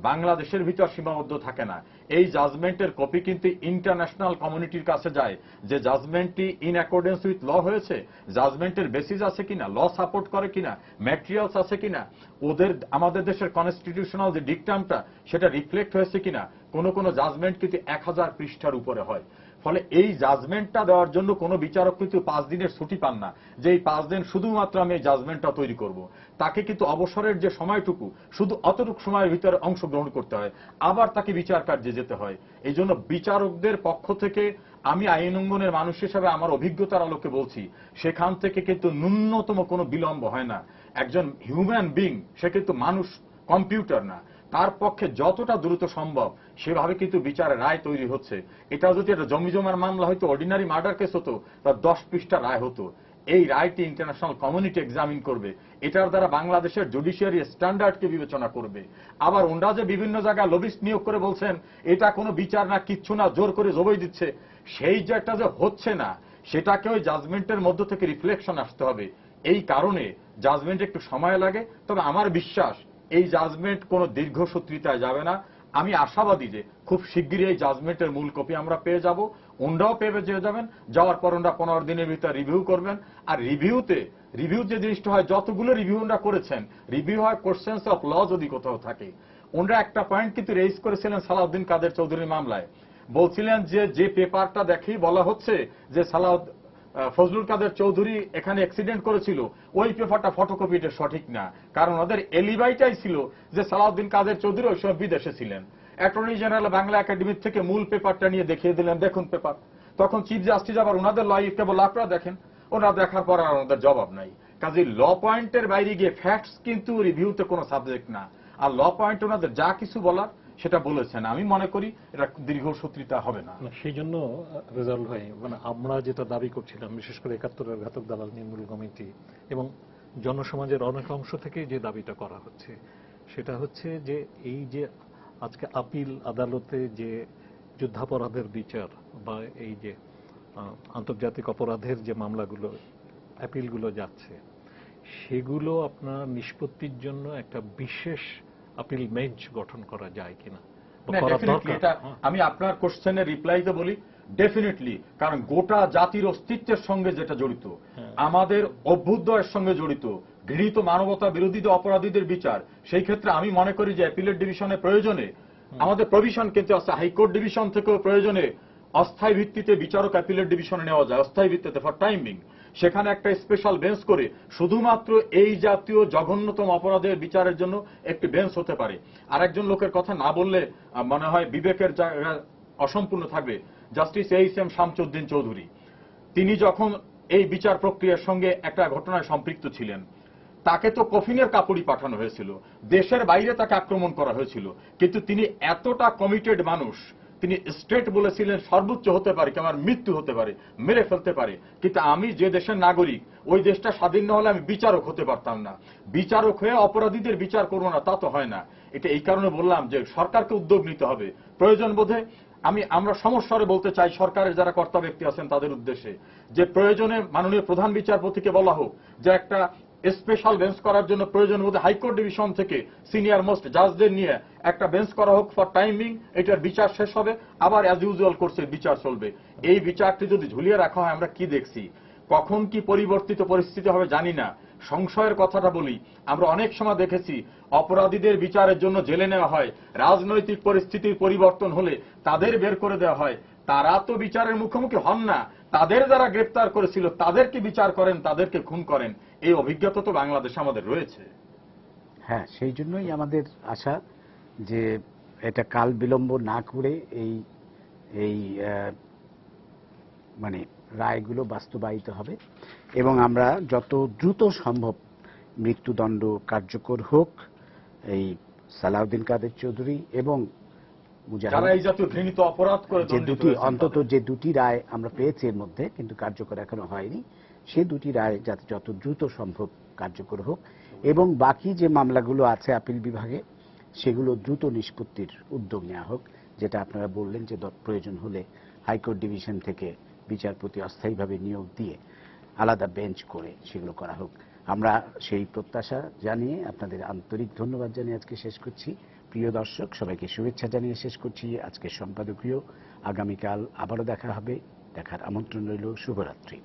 বাংলাদেশের ভিতর সীমাবদ্ধ থাকে না। এই জাজমেন্টের কপি কিন্তু ইন্টারন্যাশনাল কমিউনিটির কাছে যায়, যে জাজমেন্টটি ইন অ্যাকর্ডেন্স উইথ ল হয়েছে, জাজমেন্টের বেসিস আছে কিনা, ল সাপোর্ট করে কিনা, ম্যাটেরিয়ালস আছে কিনা, ওদের আমাদের দেশের কনস্টিটিউশনাল যে ডিকটামটা সেটা রিফ্লেক্ট হয়েছে কিনা। কোন কোন জাজমেন্ট কিন্তু 1000 পৃষ্ঠার উপরে হয়। ফলে এই জাজমেন্টটা দেওয়ার জন্য কোনো বিচারক কিন্তু 5 দিনের ছুটি পান না, যে এই 5 দিন শুধুমাত্র আমি এই জাজমেন্টটা তৈরি করব। তাকে কিন্তু অবসরের যে সময়টুকু শুধু অতটুকু সময়ের ভিতরে অংশগ্রহণ করতে হয়, আবার তাকে বিচার কার্যে যেতে হয়। এই জন্য বিচারকদের পক্ষ থেকে আমি আইন অঙ্গনের মানুষ হিসেবে আমার অভিজ্ঞতার আলোকে বলছি, সেখান থেকে কিন্তু ন্যূনতম কোনো বিলম্ব হয় না। একজন হিউম্যান বিং, সে কিন্তু মানুষ, কম্পিউটার না। তার পক্ষে যতটা দ্রুত সম্ভব সেভাবে কিন্তু বিচারের রায় তৈরি হচ্ছে। এটা যদি একটা জমিজমার মামলা হয়তো, অর্ডিনারি মার্ডার কেস হতো, তার 10 পৃষ্ঠা রায় হতো। এই রায়টি ইন্টারন্যাশনাল কমিউনিটি এক্সামিন করবে, এটার দ্বারা বাংলাদেশের জুডিশিয়ারি স্ট্যান্ডার্ডকে বিবেচনা করবে। আবার ওনারা যে বিভিন্ন জায়গায় লবিস্ট নিয়োগ করে বলছেন এটা কোনো বিচার না, কিচ্ছু না, জোর করে জবই দিচ্ছে, সেই যেটা যে হচ্ছে না সেটাকে ওই জাজমেন্টের মধ্য থেকে রিফ্লেকশন আসতে হবে। এই কারণে জাজমেন্ট একটু সময় লাগে, তবে আমার বিশ্বাস এই জাজমেন্ট কোনো দীর্ঘসূত্রিতায় যাবে না। আমি আশাবাদী যে খুব শিগগিরই এই জাজমেন্টের মূল কপি আমরা পেয়ে যাব, ওনরাও পেয়ে যাবেন। যাওয়ার পর ওনরা 15 দিনের ভিতরে রিভিউ করবেন। আর রিভিউ যে জিনিসটা হয়, যতগুলো রিভিউ ওনরা করেছেন, রিভিউ হয় কোশ্চেন্স অফ ল যদি কোথাও থাকে। ওনরা একটা পয়েন্ট কিন্তু রেইজ করেছিলেন সালাউদ্দিন কাদের চৌধুরীর মামলায়, বলছিলেন যে পেপারটা দেখেই বলা হচ্ছে যে ফজলুল কাদের চৌধুরী এখানে অ্যাক্সিডেন্ট করেছিল, ওই পেপারটা ফটোকপিটা সঠিক না। কারণ ওদের এলিবাইটাই ছিল যে সালাউদ্দিন কাদের চৌধুরী ওই সময় বিদেশে ছিলেন। অ্যাটর্নি জেনারেল বাংলা একাডেমি থেকে মূল পেপারটা নিয়ে দেখিয়ে দিলেন, দেখুন পেপার। তখন চিফ জাস্টিস আবার ওনাদের লয় কেবল আপনারা দেখেন, ওনারা দেখার পর আর ওনাদের জবাব নাই। কাজে ল পয়েন্টের বাইরে গিয়ে ফ্যাক্টস কিন্তু রিভিউতে কোনো সাবজেক্ট না। আর ল পয়েন্ট ওনাদের যা কিছু বলার সেটা বলেছেন। আমি মনে করি এটা দীর্ঘসূত্রিতা হবে না। সেই জন্য রেজাল্ট হয়, মানে আমরা যেটা দাবি করছিলাম, বিশেষ করে 71-এর ঘাতক দালাল নির্মূল কমিটি এবং জনসমাজের অনেক অংশ থেকে যে দাবিটা করা হচ্ছে, সেটা হচ্ছে যে এই যে আজকে আপিল আদালতে যে যুদ্ধাপরাধের বিচার বা এই যে আন্তর্জাতিক অপরাধের যে মামলাগুলো, অ্যাপিলগুলো যাচ্ছে, সেগুলো আপনার নিষ্পত্তির জন্য একটা বিশেষ আপিল বেঞ্চ গঠন করা যায় কিনা, আমি আপনার কোশ্চেনের রিপ্লাইতে বলি ডেফিনেটলি। কারণ গোটা জাতির অস্তিত্বের সঙ্গে যেটা জড়িত, আমাদের অভ্যুদয়ের সঙ্গে জড়িত, ঘৃণিত মানবতা বিরোধী অপরাধীদের বিচার, সেই ক্ষেত্রে আমি মনে করি যে অ্যাপিলেট ডিভিশনের প্রয়োজনে আমাদের প্রভিশন কিন্তু আছে, হাইকোর্ট ডিভিশন থেকেও প্রয়োজনে অস্থায়ী ভিত্তিতে বিচারক অ্যাপিলেট ডিভিশনে নেওয়া যায়, অস্থায়ী ভিত্তিতে ফর টাইম বিং। সেখানে একটা স্পেশাল বেঞ্চ করে শুধুমাত্র এই জাতীয় জঘন্যতম অপরাধের বিচারের জন্য একটি বেঞ্চ হতে পারে। আর একজন লোকের কথা না বললে মনে হয় বিবেকের জায়গা অসম্পূর্ণ থাকবে। Justice HM. শামসুদ্দিন চৌধুরী, তিনি যখন এই বিচার প্রক্রিয়ার সঙ্গে একটা ঘটনায় সম্পৃক্ত ছিলেন, তাকে তো কফিনের কাপড়ই পাঠানো হয়েছিল, দেশের বাইরে তাকে আক্রমণ করা হয়েছিল, কিন্তু তিনি এতটা কমিটেড মানুষ, তিনি স্ট্রেট বলেছিলেন সর্বোচ্চ হতে পারে কি আমার মৃত্যু হতে পারে, মেরে ফেলতে পারে, কিন্তু আমি যে দেশের নাগরিক, ওই দেশটা স্বাধীন না হলে আমি বিচারক হতে পারতাম না, বিচারক হয়ে অপরাধীদের বিচার করবো না, তা তো হয় না। এটা এই কারণে বললাম যে সরকারকে উদ্যোগ নিতে হবে প্রয়োজন বোধে। আমরা সমস্যারে বলতে চাই সরকারের যারা কর্তা ব্যক্তি আছেন তাদের উদ্দেশ্যে, যে প্রয়োজনে মাননীয় প্রধান বিচারপতিকে বলা হোক যে একটা স্পেশাল বেঞ্চ করার জন্য প্রয়োজন বোধে হাইকোর্ট ডিভিশন থেকে সিনিয়র মোস্ট জাজদের নিয়ে একটা বেঞ্চ করা হোক ফর টাইমিং। এটার বিচার শেষ হবে, আবার অ্যাজ ইউজুয়াল কোর্সে বিচার চলবে। এই বিচারটি যদি ঝুলিয়ে রাখা হয়, আমরা কি দেখছি, কখন কি পরিবর্তিত পরিস্থিতি হবে জানি না। সংশয়ের কথাটা বলি, আমরা অনেক সময় দেখেছি অপরাধীদের বিচারের জন্য জেলে নেওয়া হয়, রাজনৈতিক পরিস্থিতির পরিবর্তন হলে তাদের বের করে দেওয়া হয়। তারা তো বিচারের মুখোমুখি হন না, তাদের যারা গ্রেপ্তার করেছিল তাদেরকে বিচার করেন, তাদেরকে খুন করেন। এই অভিজ্ঞতা তো বাংলাদেশে আমাদের রয়েছে। হ্যাঁ, সেই জন্যই আমাদের আশা যে এটা কাল বিলম্ব না করে এই মানে রায়গুলো বাস্তবায়িত হবে এবং আমরা যত দ্রুত সম্ভব মৃত্যুদণ্ড কার্যকর হোক এই সালাউদ্দিন কাদের চৌধুরী এবং মুজাহিদ, যারা এই জাতীয় ঘৃণিত অপরাধ করে যে দণ্ডিত দুটি হয়েছেন অন্তত তাদের। যে দুটি রায় আমরা পেয়েছি এর মধ্যে, কিন্তু কার্যকর এখনো হয়নি, সেই দুটি রায় যাতে যত দ্রুত সম্ভব কার্যকর হোক এবং বাকি যে মামলাগুলো আছে আপিল বিভাগে সেগুলো দ্রুত নিষ্পত্তির উদ্যোগ নেওয়া হোক, যেটা আপনারা বললেন যে প্রয়োজন হলে হাইকোর্ট ডিভিশন থেকে বিচারপতি অস্থায়ীভাবে নিয়োগ দিয়ে আলাদা বেঞ্চ করে সেগুলো করা হোক। আমরা সেই প্রত্যাশা জানিয়ে আপনাদের আন্তরিক ধন্যবাদ জানিয়ে আজকে শেষ করছি। প্রিয় দর্শক, সবাইকে শুভেচ্ছা জানিয়ে শেষ করছি আজকের সম্পাদকীয়। আগামীকাল আবারও দেখা হবে, দেখার আমন্ত্রণ রইল। শুভরাত্রি।